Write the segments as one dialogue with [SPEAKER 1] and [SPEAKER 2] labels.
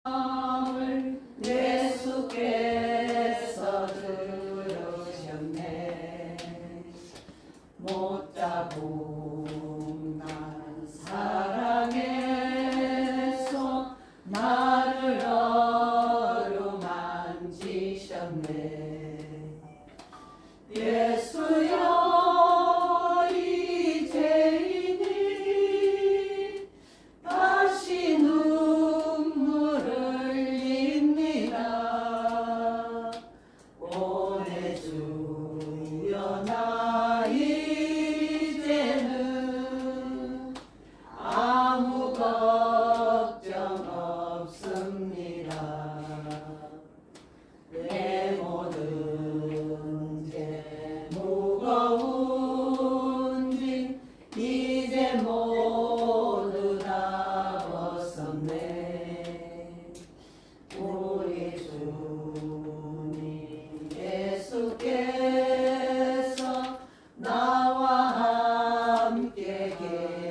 [SPEAKER 1] 마음을 예수께서 들으셨네. 못자국 난 사랑해서 나를 어루만지셨네. 예수여 이제이니 다시 눈물을 흘립니다. 오내 주여 나 이제는 아무 걱정 없습니다. 내 모든 죄 무거운 짐 이제 모두 다 벗었네. 우리 주님 예수께서 나와 함께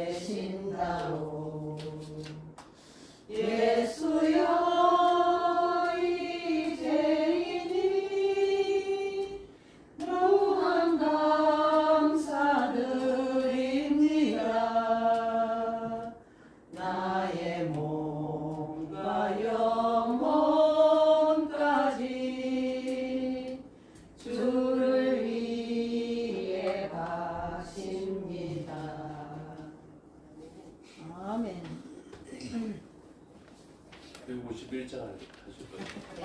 [SPEAKER 1] 계신다오. 예수여 이제이니 무한 감사드립니다. 나의 몸과 영혼까지 주를 위해 가십니다. 아멘.
[SPEAKER 2] 151장 하실 거예요.
[SPEAKER 1] 네.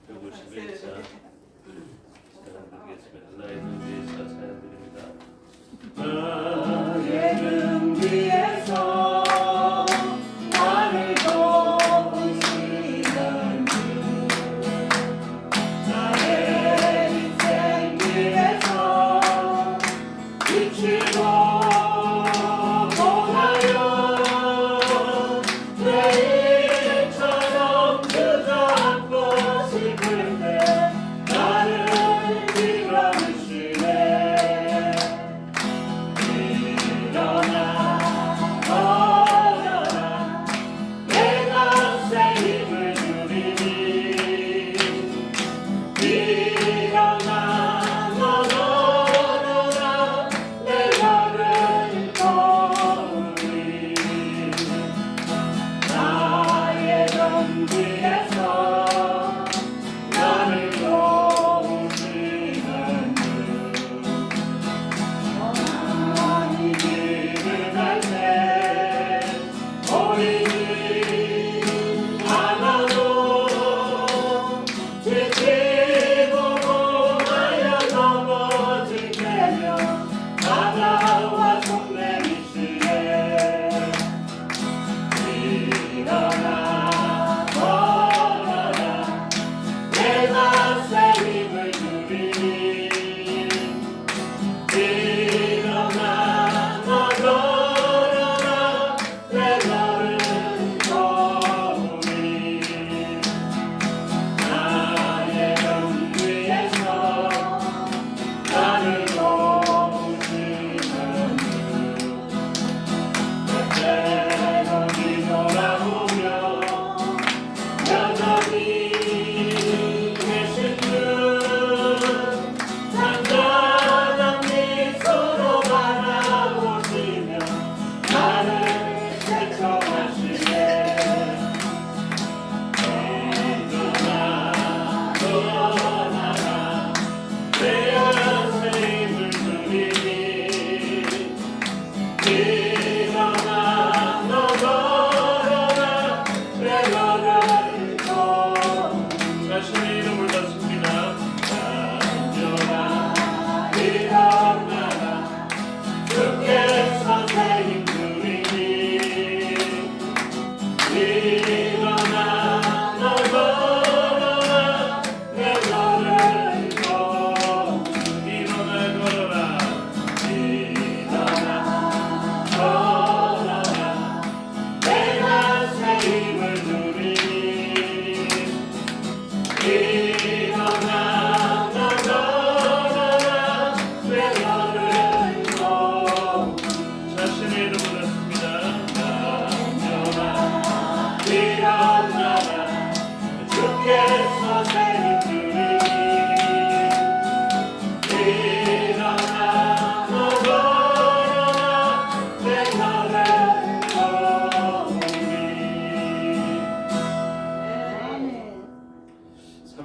[SPEAKER 2] 151장 찬양 드리겠습니다. 나의 등 위에서 찬양 드립니다.
[SPEAKER 1] 나의 등 위에서 나를 도우시는 주, 나의 인생 길에서 비추고 보나요. 내일처럼 붙잡고 싶을 때 나를 밀어주시네. 일어나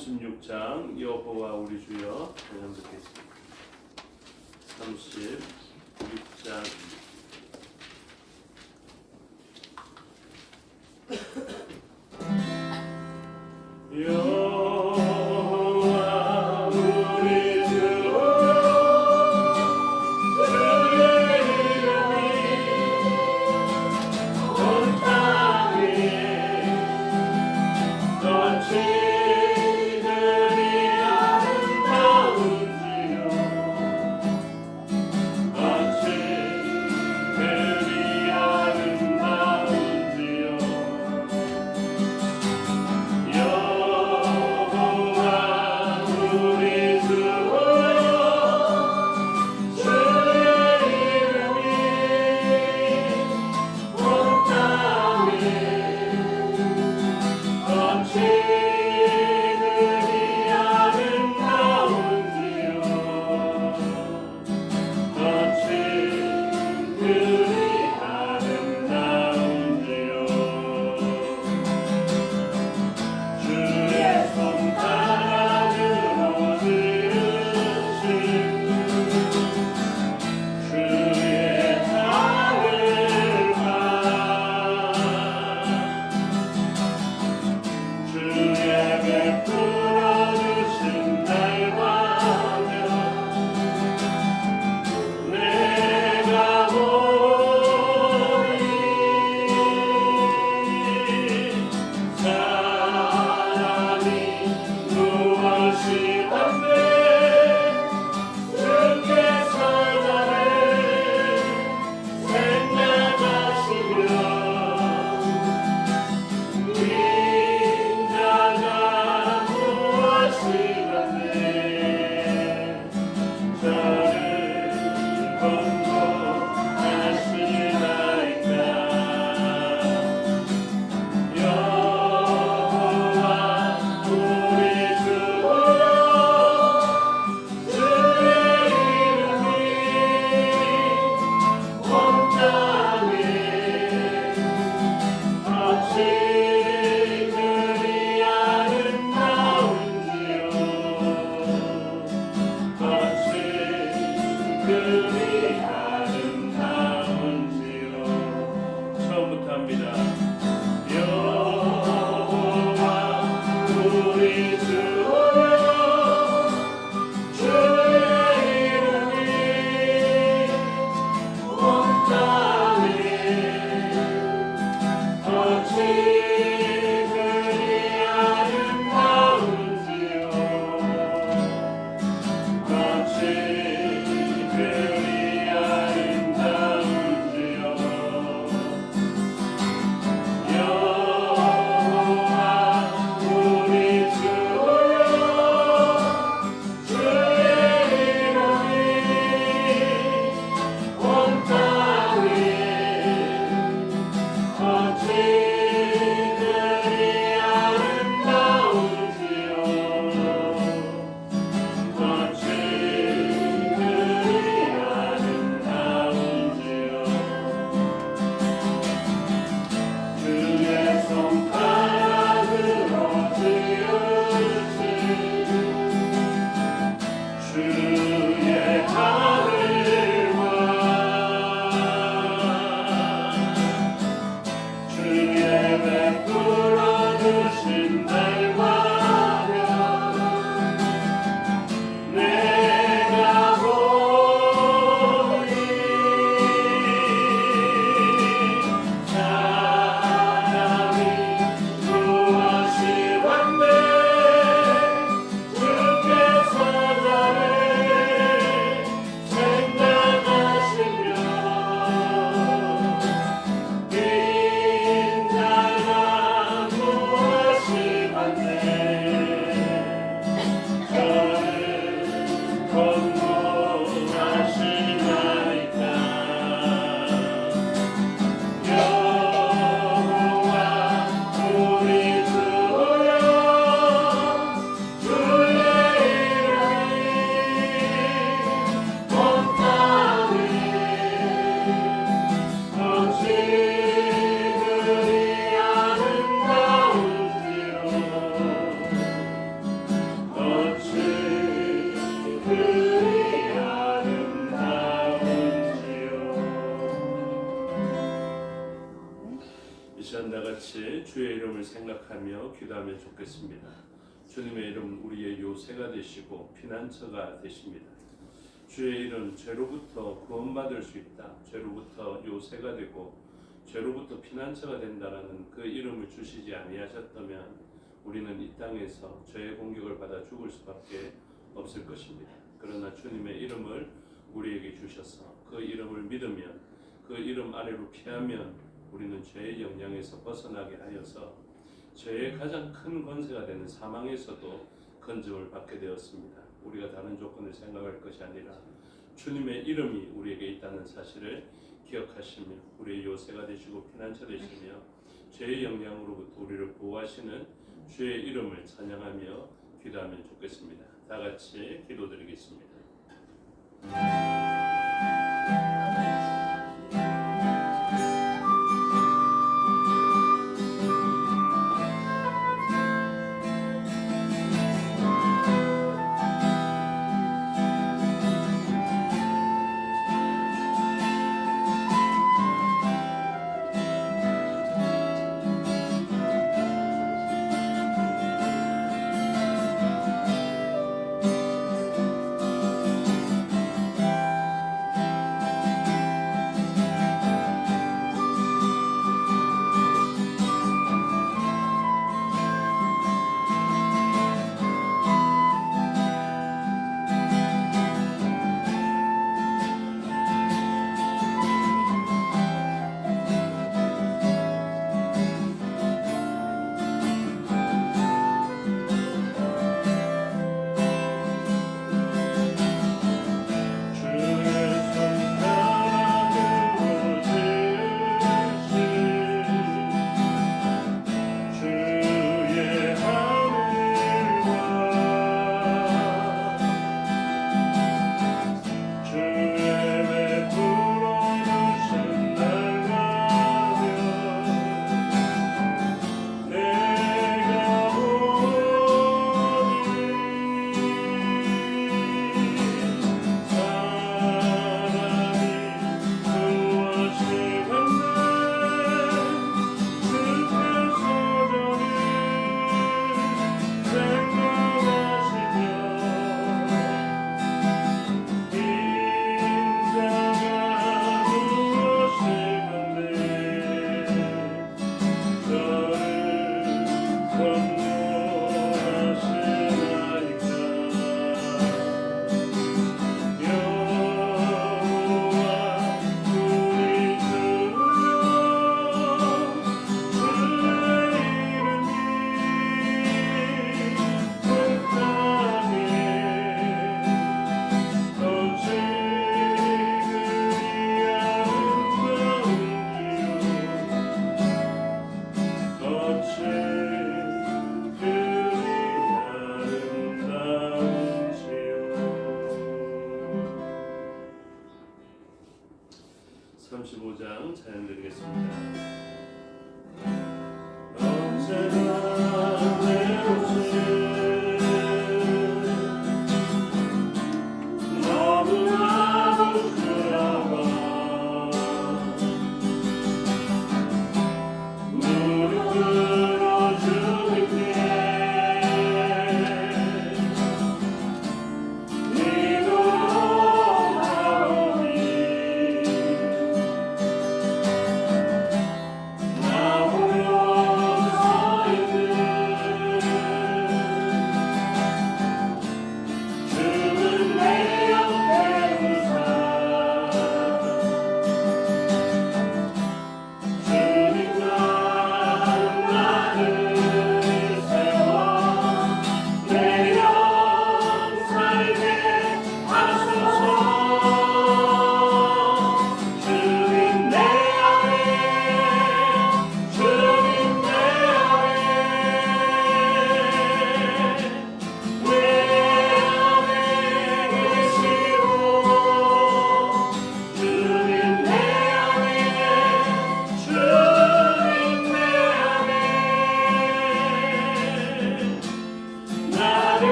[SPEAKER 2] 36장 여호와 우리 주여 찬양 듣겠습니다. 36장 여호와 우리 주여 주의 이름이 온 땅에 너희들이 아름다운지요 너희들이 아름다운지요 여호와 우리 주여 주의 이름이 온 땅에 너희들이 아름다운지요 너희들이 아름다운지요 주의 손가락으로 지으신 주의 하늘과 주의 베풀어 주신 날과 면 내가 보니 사람이 무엇이 한데 주께서 나를 생각하시며 인자가 무엇이란데 저를 권고하시나이까 여호와 우리 주여 주의 이름이 온 땅에 너희들이 아름다운지요 너희들이 아름다운지요 처음부터 합니다. 여호와 우리 주여 주의 이름이 온 땅에 너희들이 아름다운지요 너희들이 아름다운지요 여호와 우리 주여 주의 이름이 온 땅에 너희들이 아름다운지요 너희들이 아름다운지요 주의 손가락으로 지으신 주의 하늘과 주의 베풀어 주신 날과 면 내가 보니 사람이 무엇이 한데 주께서 나를 생각하시며 인자가 무엇이 주의 이름을 생각하며 기도하면 좋겠습니다. 주님의 이름 우리의 요새가 되시고 피난처가 되십니다. 주의 이름 죄로부터 구원받을 수 있다. 죄로부터 요새가 되고 죄로부터 피난처가 된다라는 그 이름을 주시지 아니하셨다면 우리는 이 땅에서 죄의 공격을 받아 죽을 수밖에 없을 것입니다. 그러나 주님의 이름을 우리에게 주셔서 그 이름을 믿으면 그 이름 아래로 피하면 우리는 죄의 영향에서 벗어나게 하여서 죄의 가장 큰 권세가 되는 사망에서도 건짐을 받게 되었습니다. 우리가 다른 조건을 생각할 것이 아니라 주님의 이름이 우리에게 있다는 사실을 기억하시며 우리의 요새가 되시고 피난처 되시며 죄의 영향으로부터 우리를 보호하시는 주의 이름을 찬양하며 기도하면 좋겠습니다. 다 같이 기도드리겠습니다.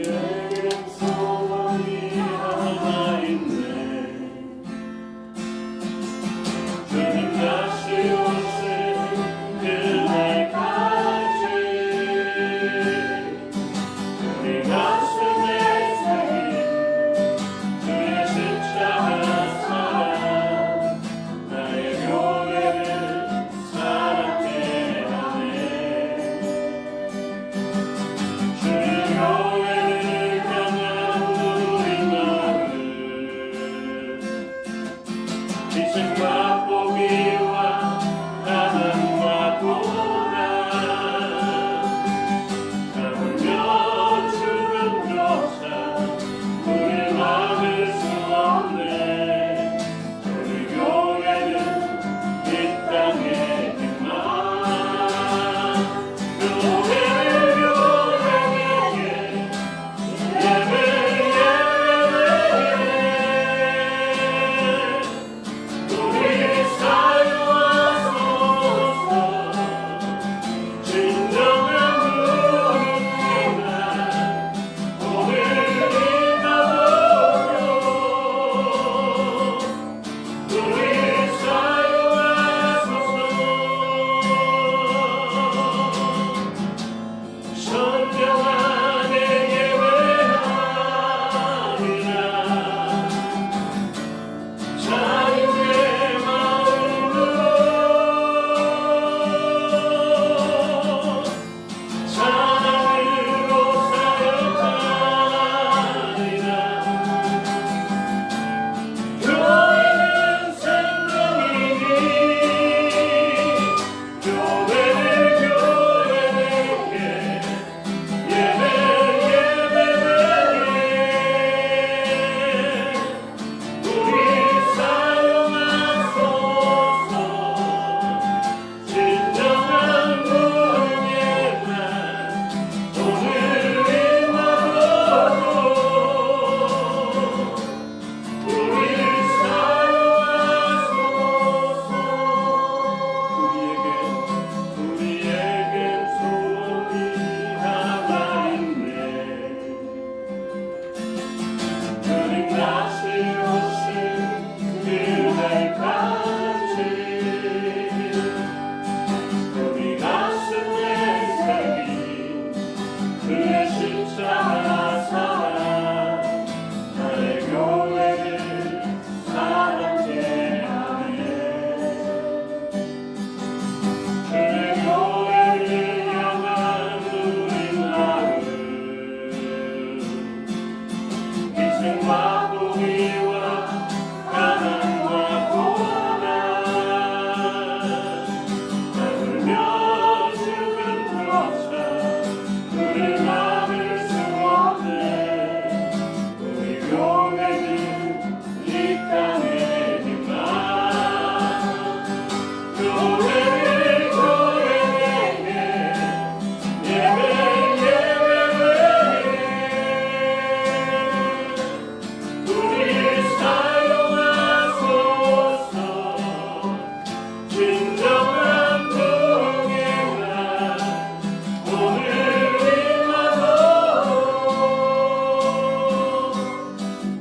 [SPEAKER 2] 우리에겐 소원이 하나 있네. 주님 다시 오실 그날까지 우리 가슴에 새긴 주의 십자가 사랑 나의 교회를 사랑해 하네. 주의 교회를 향한 우리 마음 희생과 포기와 가난과 고난 하물며 죽음조차 우리 막을 수 없네. 우리 교회는 이 땅의 희망. 교회를 교회에게 예배 우리 사용하소서. 진정한 은혜가 오늘 임하도록 우리 사용하소서. 선명하게 예배하리라. 자유의 마음으로 사랑으로 사역하리라. 교회는 생명이니 교회를 교회에게 우리 사용하소서. 진정한 은혜가 오늘 임하도록 우리 사용하소서. 우리에겐 소원이 하나 있네. 주님 다시 오실 그날까지 우리 가슴에 새긴 그의 십자가 사랑 나의 교회를 사랑해 하네. 주의 교회를 향한 우리 마음 희생과 포기와 가난과 고난 하물며 죽음조차 우리 막을 수 없네. 우리 교회는 이 땅의 희망. 교회를 교회에게 우리 사용하소서. 진정한 은혜가 오늘 임하도록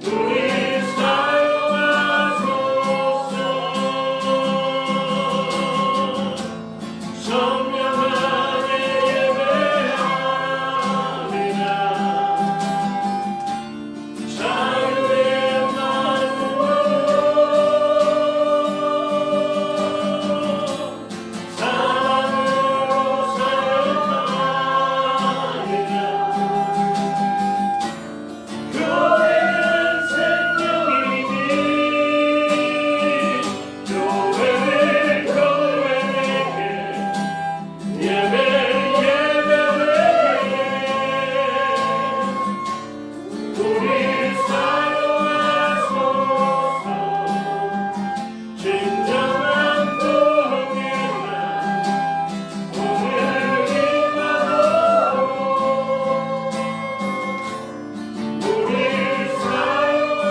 [SPEAKER 2] 우리 사용하소서. 선명하게 예배하리라. 자유의 마음으로 사랑으로 사역하리라. 교회는 생명이니 교회를 교회에게 우리 사용하소서. 진정한 은혜가 오늘 임하도록 우리 사용하소서.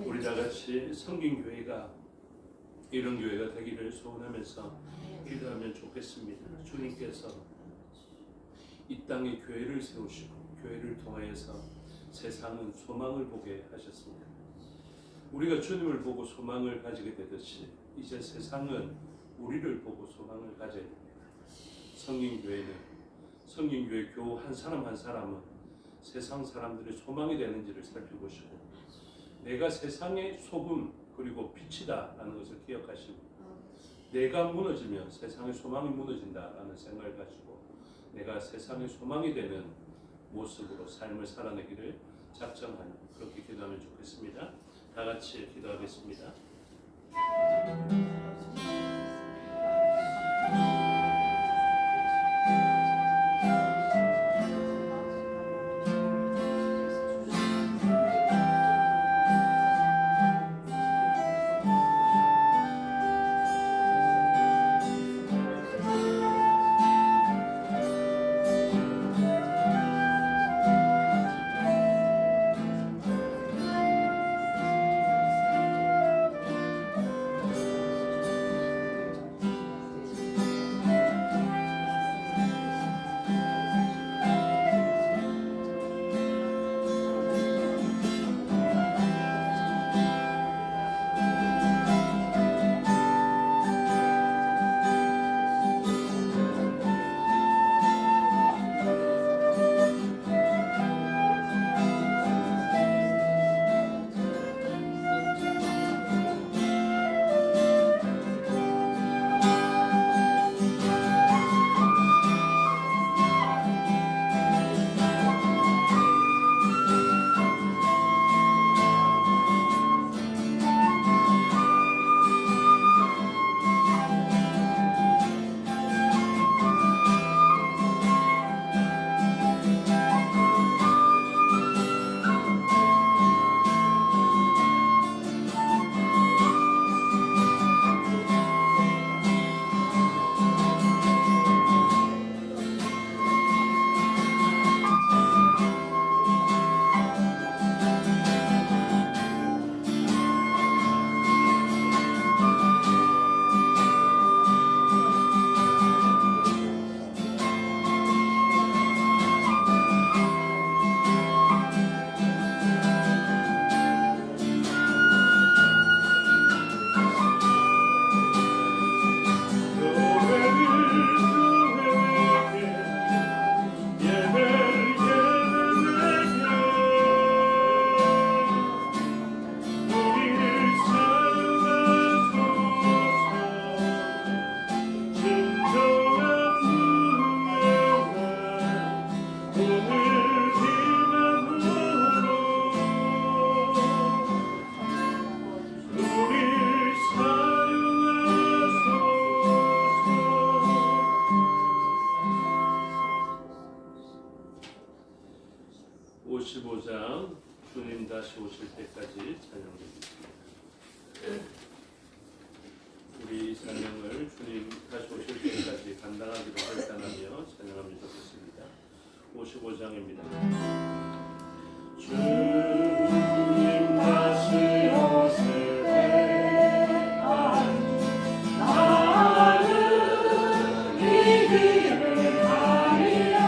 [SPEAKER 2] 우리 다 같이 성긴 교회가 이런 교회가 되기를 소원하면서 기도하면 좋겠습니다. 주님께서 이 땅에 교회를 세우시고 교회를 통하여서 세상은 소망을 보게 하셨습니다. 우리가 주님을 보고 소망을 가지게 되듯이 이제 세상은 우리를 보고 소망을 가져야 됩니다. 성령교회 교우 한 사람 한 사람은 세상 사람들의 소망이 되는지를 살펴보시고 내가 세상의 소금 그리고 빛이다 라는 것을 기억하시고 내가 무너지면 세상의 소망이 무너진다라는 생각을 가지고 내가 세상의 소망이 되는 모습으로 삶을 살아내기를 작정하는 그렇게 기도하면 좋겠습니다. 다 같이 기도하겠습니다. 주님 다시 오실 때까지 찬양드리겠습니다. 우리 찬양을 주님 다시 오실 때까지 감당하기로 결단하며 찬양하면 좋겠습니다. 55장입니다. 주님 다시 오실 때까지 나는 이 길을 가리라.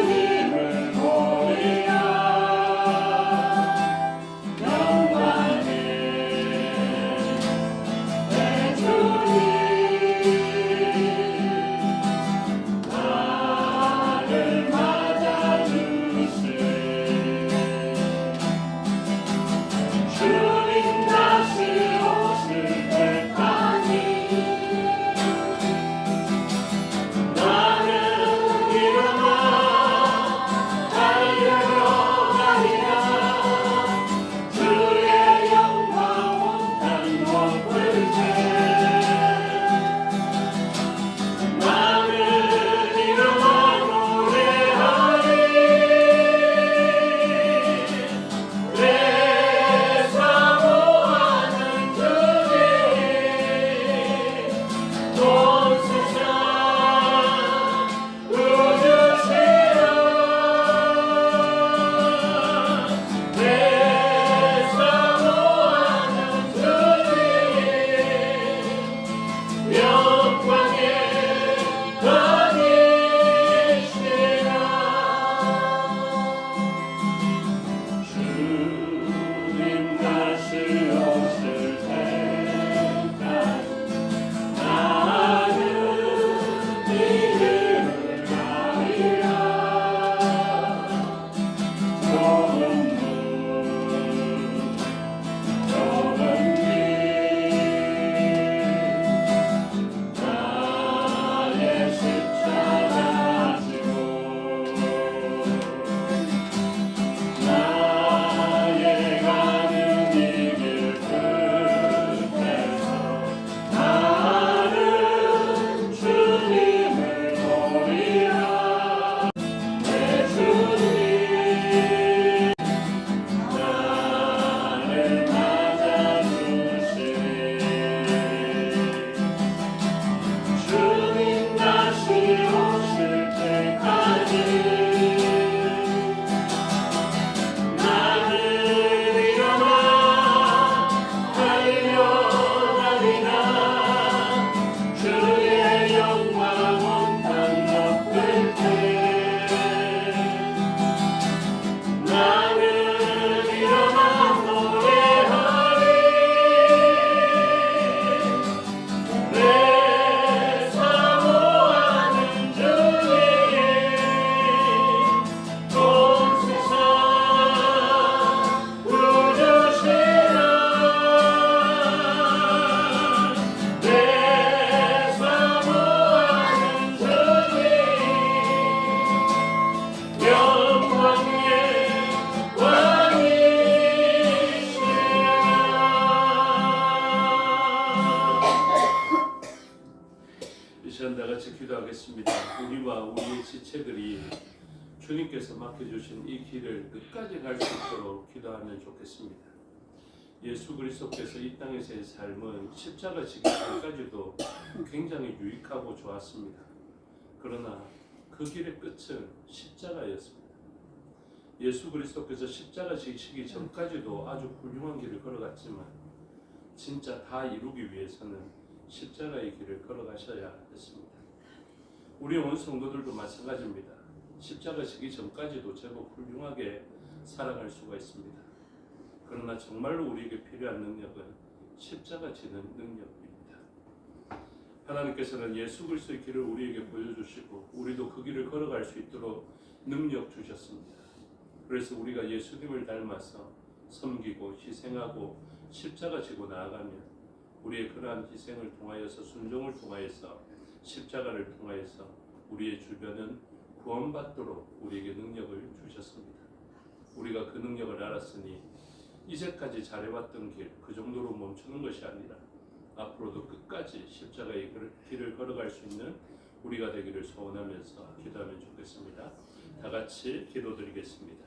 [SPEAKER 2] 주님을 지체들이 주님께서 맡겨주신 이 길을 끝까지 갈 수 있도록 기도하면 좋겠습니다. 예수 그리스도께서 이 땅에서의 삶은 십자가 지기 전까지도 굉장히 유익하고 좋았습니다. 그러나 그 길의 끝은 십자가였습니다. 예수 그리스도께서 십자가 지시기 전까지도 아주 훌륭한 길을 걸어갔지만 진짜 다 이루기 위해서는 십자가의 길을 걸어가셔야 했습니다. 우리 온 성도들도 마찬가지입니다. 십자가 지기 전까지도 제법 훌륭하게 살아갈 수가 있습니다. 그러나 정말로 우리에게 필요한 능력은 십자가 지는 능력입니다. 하나님께서는 예수 그리스도의 길을 우리에게 보여주시고 우리도 그 길을 걸어갈 수 있도록 능력 주셨습니다. 그래서 우리가 예수님을 닮아서 섬기고 희생하고 십자가 지고 나아가면 우리의 그러한 희생을 통하여서 순종을 통하여서 십자가를 통하여서 우리의 주변은 구원받도록 우리에게 능력을 주셨습니다. 우리가 그 능력을 알았으니 이제까지 잘해왔던 길 그 정도로 멈추는 것이 아니라 앞으로도 끝까지 십자가의 길을 걸어갈 수 있는 우리가 되기를 소원하면서 기도하면 좋겠습니다. 다 같이 기도드리겠습니다.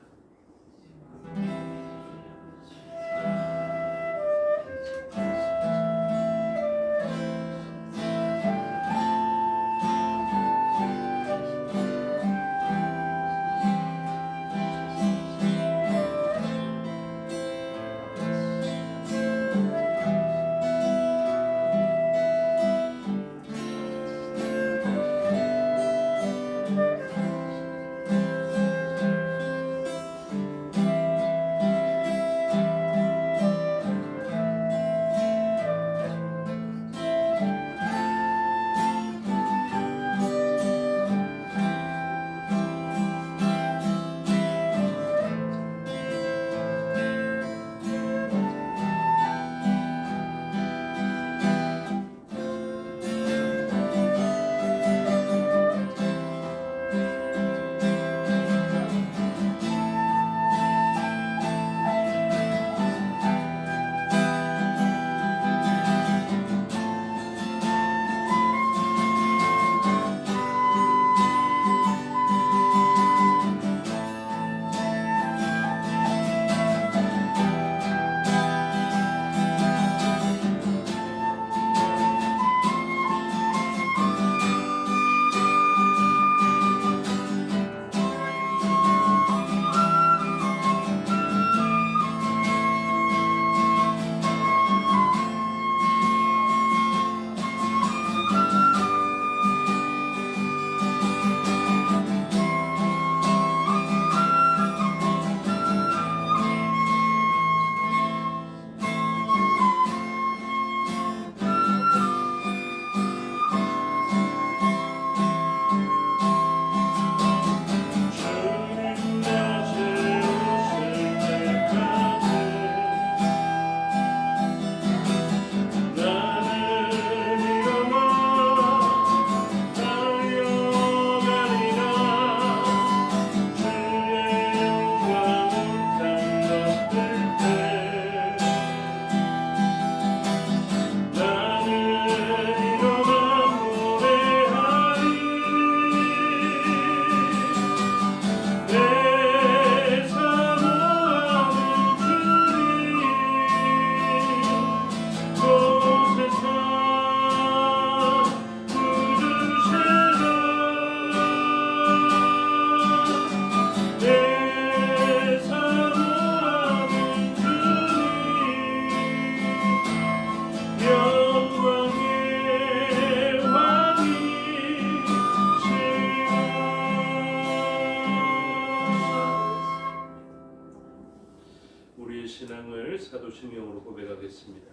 [SPEAKER 2] 신앙을 사도신경으로 고백하겠습니다.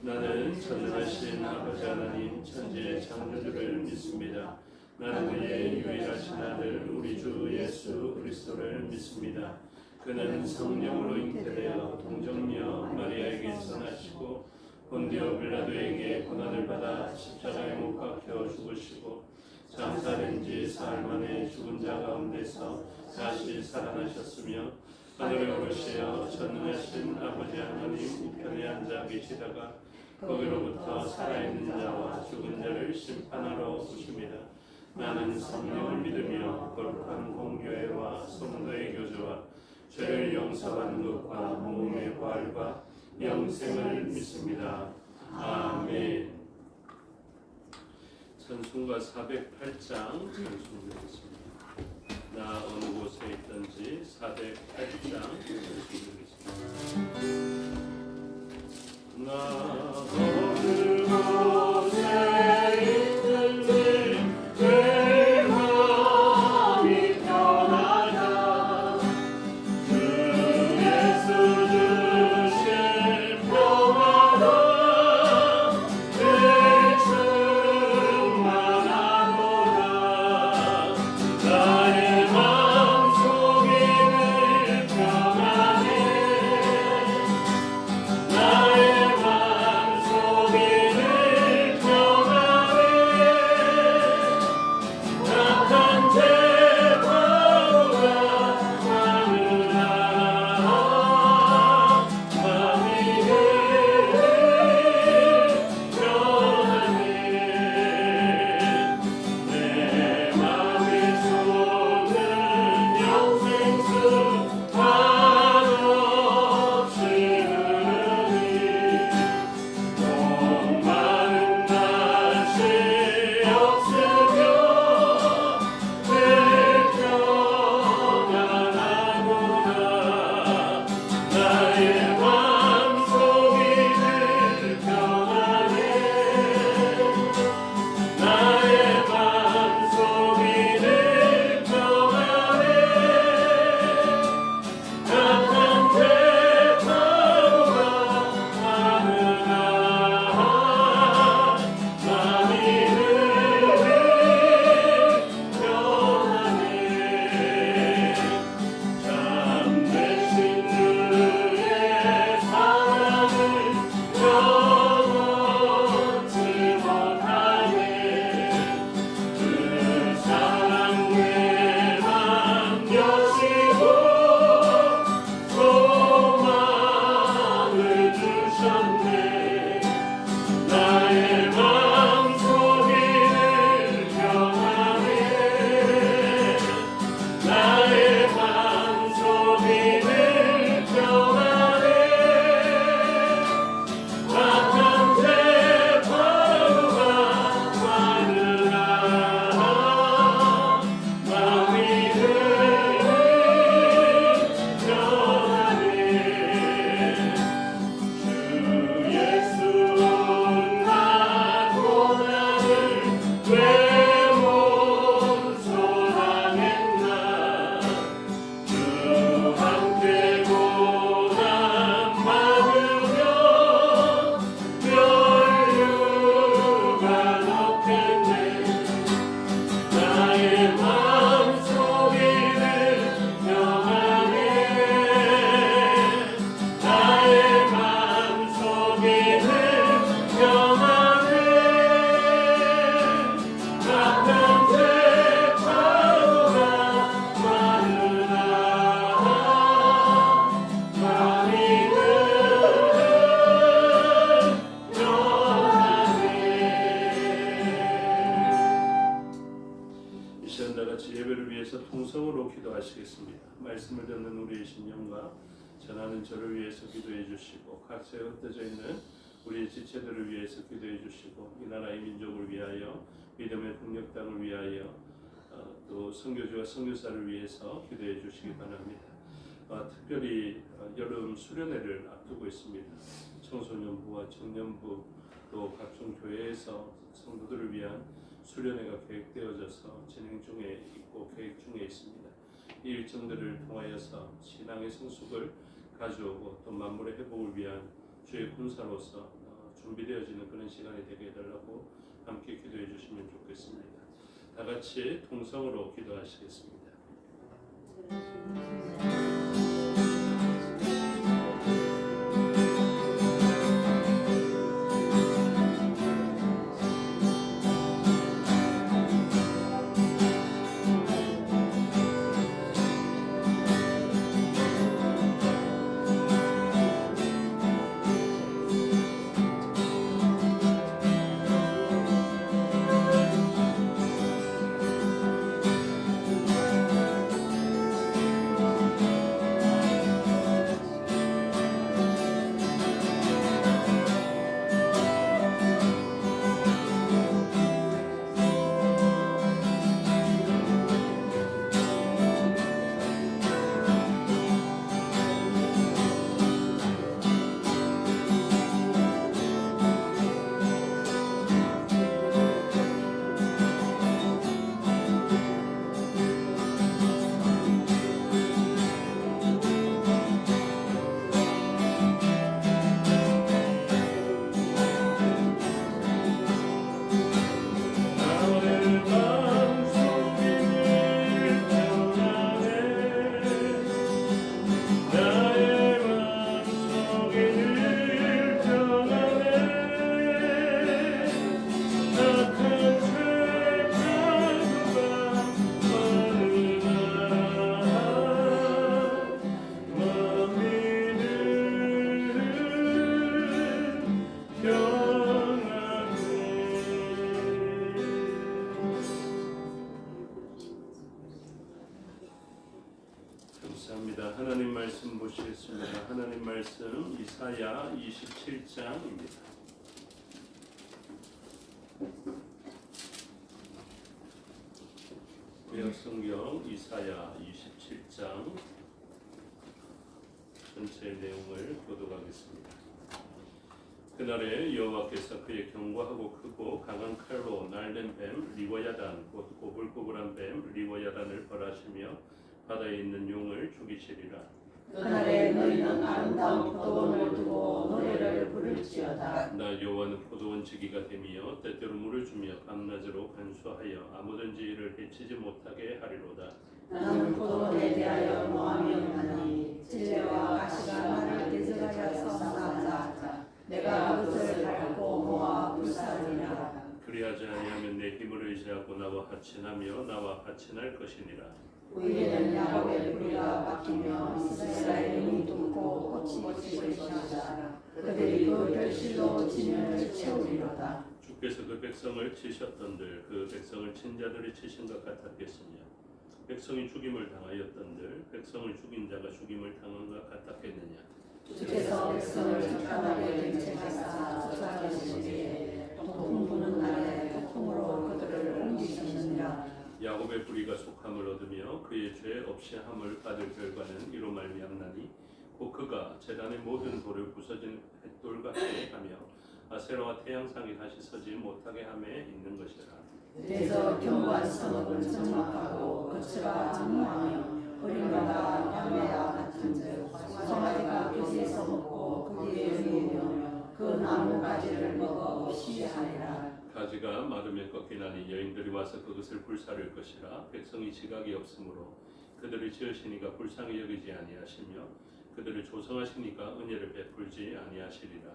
[SPEAKER 2] 나는 전능하신 아버지 하나님 천지의 창조주를 믿습니다. 나는 그의 유일하신 아들 우리 주 예수 그리스도를 믿습니다. 그는 성령으로 잉태되어 동정녀 마리아에게서 나시고 본디오 빌라도에게 고난을 받아 십자가에 못 박혀 죽으시고 장사된 지 사흘 만에 죽은 자 가운데서 다시 살아나셨으며 하늘에 오르시어 전능하신 아버지 하나님 우편에 앉아 계시다가 거기로부터 살아있는 자와 죽은 자를 심판하러 오십니다. 나는 성령을 믿으며 거룩한 공교회와 성도의 교제와 죄를 용서받는 것과 몸의 부활과 영생을 믿습니다. 아멘. 찬송가 408장 찬송드리겠습니다. 나 어느 곳에 있든지 408장 찬송드리겠습니다. 나 어느 곳에 있든지 내 마음이 편하다. 주 예수 주신 평화가 내 충만하도다. 나의 마음속이 늘 평안해. 나의 마음속이 늘 평안해. 낙한 대바보가 많으나 마음이 늘 평안해. 내 마음의 소는 영생수 한없이 흐르니 돈 많은 날씨 없으며 늘 평안하구나. 나의 마음속이 늘 평안해. 나의 마음속이 늘 평안해. 낙한 대바보가 많으나 마음이 늘 평안해. 참되신 주의 사랑을 영원치 못하네. 그 사랑 내 맘 여시고 소망을 주셨네. 나의 마음속이 늘 평안해. 나의 마음속이 늘 평안해. 낙한 대바보가 많으나 마음이 늘 평안해. 주 예수 온갖 고난을 왜 몸소랑했나. 주 함께 고난 받으며 멸류가 높겠네. 나의 마음속이 늘 평안해. 나의 마음속이 늘 평안해. 낙한 대바보가 많으나 마음이 늘 평안해. 이 시간 다 같이 예배를 위해서 통성으로 기도하시겠습니다. 말씀을 듣는 우리의 신령과 전하는 저를 위해서 기도해 주시고 각처에 흩어져 있는 우리의 지체들을 위해서 기도해 주시고 이 나라의 민족을 위하여 믿음의 북녘땅을 위하여 또 선교주와 선교사를 위해서 기도해 주시기 바랍니다. 특별히 여름 수련회를 앞두고 있습니다. 청소년부와 청년부 또 각종 교회에서 성도들을 위한 수련회가 계획되어져서 진행 중에 있고 계획 중에 있습니다. 이 일정들을 통하여서 신앙의 성숙을 가져오고 또 만물의 회복을 위한 주의 군사로서 준비되어지는 그런 시간이 되게 해달라고 함께 기도해 주시면 좋겠습니다. 다 같이 통성으로 기도하시겠습니다. 감사합니다. 하나님 말씀 보시겠습니다. 하나님 말씀 이사야 27장입니다. 구약 성경 이사야 27장 전체 내용을 교독하겠습니다. 그날에 여호와께서 그의 견고하고 크고 강한 칼로 날된 뱀 리워야단 곧 꼬불꼬불한 뱀 리워야단을 벌하시며 바다에 있는 용을 죽이시리라.
[SPEAKER 1] 그날에 너희는 아름다운 포도원을 두고 노래를 부를지어다.
[SPEAKER 2] 나 여호와는 포도원 지기가 되며 때때로 물을 주며 밤낮으로 간수하여 아무든지 이를 해치지 못하게 하리로다.
[SPEAKER 1] 나는 포도원에 대하여 모함이 없나니 진레와 가시가 나를 대적하여서 싸우자. 내가 그것을 밟고 모아 불사르리라.
[SPEAKER 2] 그리하지 아니하면 내 힘을 의지하고 나와 하친하며 나와 하친할 것이니라.
[SPEAKER 1] 우리는 야곱의 뿌리가 바뀌며 이스라엘이 돋고 꽃이 피실 것이다. 그들이 그 결실로 지면을 채우리로다.
[SPEAKER 2] 주께서 그 백성을 치셨던들 그 백성을 친 자들이 치신 것 같았겠으며 백성이 죽임을 당하였던들 백성을 죽인 자가 죽임을 당한 것 같았겠느냐.
[SPEAKER 1] 주께서 백성을 적당하게 정책하사 쫓아내시기에 동풍 부는 날에 폭풍으로 그들을 옮기셨느니라.
[SPEAKER 2] 야곱의 뿌리가 속함을 얻으며 그의 죄 없이 함을 받을 결과는 이로 말미암나니 곧 그가 제단의 모든 돌을 부서진 햇돌 같게 하며 아세라와 태양상이 다시 서지 못하게 함에 있는 것이라.
[SPEAKER 1] 그래서 견고한 성읍은 장막하고 거처가 장무하며 어린아가 야매와 같은즉 송아지가 그지에서 먹고 거기에 누우며 그 나무 가지를 먹어 없이 하리라.
[SPEAKER 2] 가지가 마르면 꺾이나니 여인들이 와서 그것을 불사를 것이라. 백성이 지각이 없으므로 그들을 지으시니까 불쌍히 여기지 아니하시며 그들을 조성하시니까 은혜를 베풀지 아니하시리라.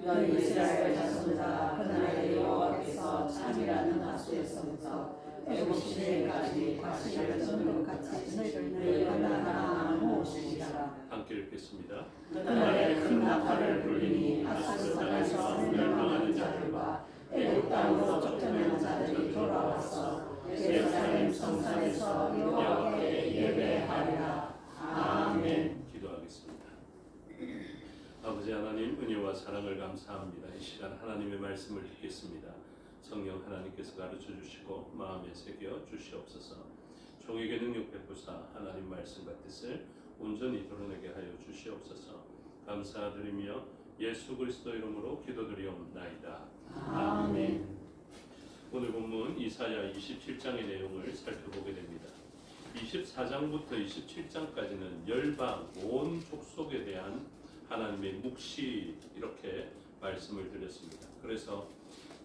[SPEAKER 1] 너희 이스라엘 자손들아 그날에 여호와께서 창이라는 하수에서부터 애굽 시내까지 과실을 뜯는 것 같이 너희를 하나하나 모으시리라.
[SPEAKER 2] 함께 읽겠습니다.
[SPEAKER 1] 그날에 큰 나팔을 불리니 아수르 땅에서 멸망하는 자들과 애굽 땅으로 쫓겨나는 자들이 돌아와서 예루살렘 성산에서 여호와께 예배하리라. 아멘.
[SPEAKER 2] 기도하겠습니다. 아버지 하나님 은혜와 사랑을 감사합니다. 이 시간 하나님의 말씀을 듣겠습니다. 성령 하나님께서 가르쳐 주시고 마음에 새겨 주시옵소서. 종에게 능력 베푸사 하나님 말씀과 뜻을 온전히 드러내게 하여 주시옵소서. 감사드리며 예수 그리스도 이름으로 기도드리옵나이다. 아멘. 오늘 본문 이사야 27장의 내용을 살펴보게 됩니다. 24장부터 27장까지는 열방 온 족속에 대한 하나님의 묵시 이렇게 말씀을 드렸습니다. 그래서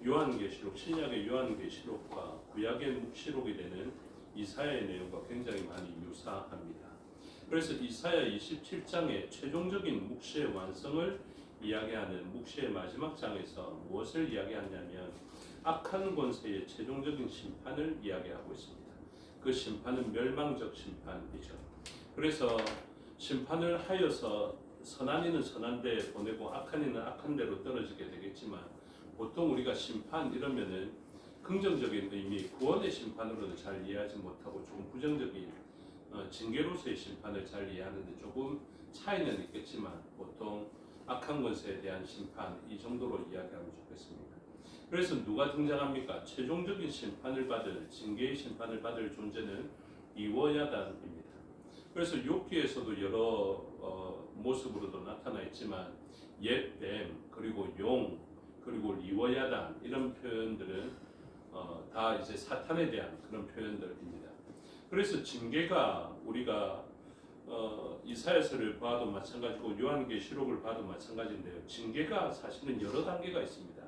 [SPEAKER 2] 요한계시록 신약의 요한계시록과 구약의 묵시록이 되는 이사야의 내용과 굉장히 많이 유사합니다. 그래서 이사야 27장의 최종적인 묵시의 완성을 이야기하는 묵시의 마지막 장에서 무엇을 이야기하냐면 악한 권세의 최종적인 심판을 이야기하고 있습니다. 그 심판은 멸망적 심판이죠. 그래서 심판을 하여서 선한 이는 선한 데 보내고 악한 이는 악한 데로 떨어지게 되겠지만 보통 우리가 심판 이러면은 긍정적인 의미 구원의 심판으로는 잘 이해하지 못하고 조금 부정적인 징계로서의 심판을 잘 이해하는데 조금 차이는 있겠지만 보통 악한 것에 대한 심판 이 정도로 이야기하면 좋겠습니다. 그래서 누가 등장합니까? 최종적인 심판을 받을 징계의 심판을 받을 존재는 리워야단입니다. 그래서 욥기에서도 여러 모습으로도 나타나 있지만 옛뱀 그리고 용 그리고 리워야단 이런 표현들은 다 이제 사탄에 대한 그런 표현들입니다. 그래서 징계가 우리가 이사야서를 봐도 마찬가지고 요한계시록을 봐도 마찬가지인데요. 징계가 사실은 여러 단계가 있습니다.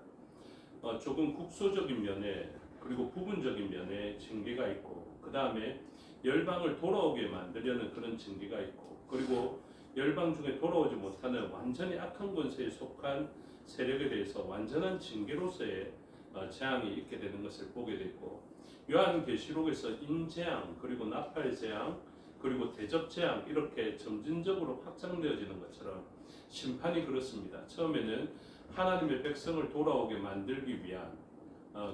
[SPEAKER 2] 조금 국소적인 면에 그리고 부분적인 면에 징계가 있고 그 다음에 열방을 돌아오게 만들려는 그런 징계가 있고 그리고 열방 중에 돌아오지 못하는 완전히 악한 권세에 속한 세력에 대해서 완전한 징계로서의 재앙이 있게 되는 것을 보게 되고 요한계시록에서 인재앙 그리고 나팔재앙 그리고 대접재앙 이렇게 점진적으로 확장되어지는 것처럼 심판이 그렇습니다. 처음에는 하나님의 백성을 돌아오게 만들기 위한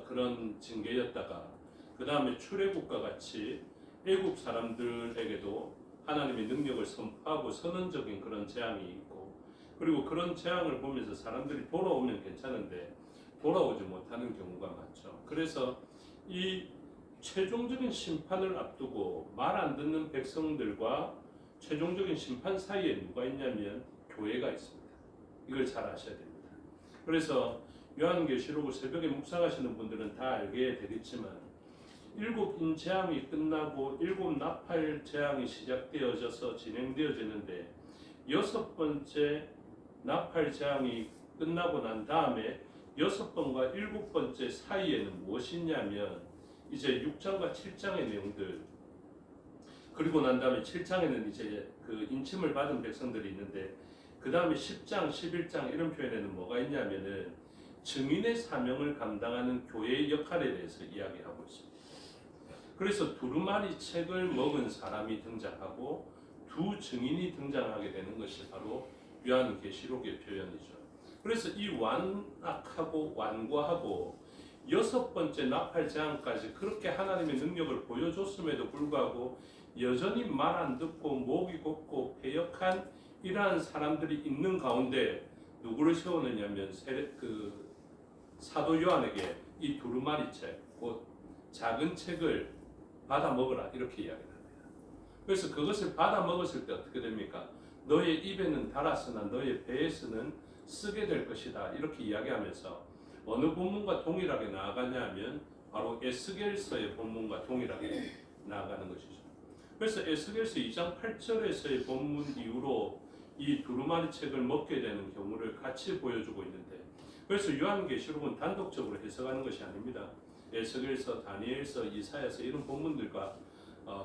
[SPEAKER 2] 그런 징계였다가 그 다음에 출애굽과 같이 애굽 사람들에게도 하나님의 능력을 선포하고 선언적인 그런 재앙이 있고, 그리고 그런 재앙을 보면서 사람들이 돌아오면 괜찮은데 돌아오지 못하는 경우가 많죠. 그래서 이 최종적인 심판을 앞두고 말 안 듣는 백성들과 최종적인 심판 사이에 누가 있냐면 교회가 있습니다. 이걸 잘 아셔야 됩니다. 그래서 요한계시록을 새벽에 묵상하시는 분들은 다 알게 되겠지만, 7인 재앙이 끝나고 7 나팔 재앙이 시작되어져서 진행되어지는데, 6번째 나팔 재앙이 끝나고 난 다음에 6번과 7번째 사이에는 무엇이 있냐면, 이제 6장과 7장의 내용들, 그리고 난 다음에 7장에는 이제 그 인침을 받은 백성들이 있는데, 그 다음에 10장, 11장 이런 표현에는 뭐가 있냐면은 증인의 사명을 감당하는 교회의 역할에 대해서 이야기하고 있습니다. 그래서 두루마리 책을 먹은 사람이 등장하고 두 증인이 등장하게 되는 것이 바로 요한계시록의 표현이죠. 그래서 이 완악하고 완고하고 6번째 나팔 재앙까지 그렇게 하나님의 능력을 보여줬음에도 불구하고 여전히 말 안 듣고 목이 곧고 패역한 이러한 사람들이 있는 가운데 누구를 세우느냐면 그 사도 요한에게 이 두루마리 책, 곧 작은 책을 받아 먹으라 이렇게 이야기를 합니다. 그래서 그것을 받아 먹었을 때 어떻게 됩니까? 너의 입에는 달았으나 너의 배에서는 쓰게 될 것이다 이렇게 이야기하면서 어느 본문과 동일하게 나아가냐 하면 바로 에스겔서의 본문과 동일하게 나아가는 것이죠. 그래서 에스겔서 2장 8절에서의 본문 이후로 이 두루마리 책을 먹게 되는 경우를 같이 보여주고 있는데, 그래서 요한계시록은 단독적으로 해석하는 것이 아닙니다. 에스겔서, 다니엘서, 이사야서 이런 본문들과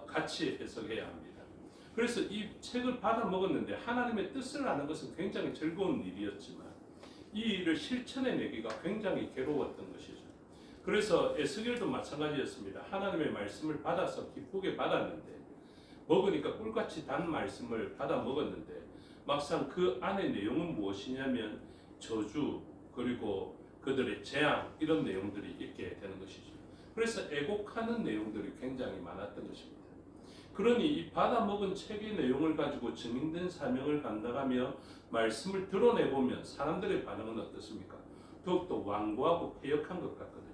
[SPEAKER 2] 같이 해석해야 합니다. 그래서 이 책을 받아 먹었는데 하나님의 뜻을 아는 것은 굉장히 즐거운 일이었지만 이 일을 실천해내기가 굉장히 괴로웠던 것이죠. 그래서 에스겔도 마찬가지였습니다. 하나님의 말씀을 받아서 기쁘게 받았는데, 먹으니까 꿀같이 단 말씀을 받아 먹었는데 막상 그 안의 내용은 무엇이냐면 저주, 그리고 그들의 재앙 이런 내용들이 있게 되는 것이죠. 그래서 애곡하는 내용들이 굉장히 많았던 것입니다. 그러니 이 받아먹은 책의 내용을 가지고 증인된 사명을 감당하며 말씀을 드러내보면 사람들의 반응은 어떻습니까? 더욱더 완고하고 패역한 것 같거든요.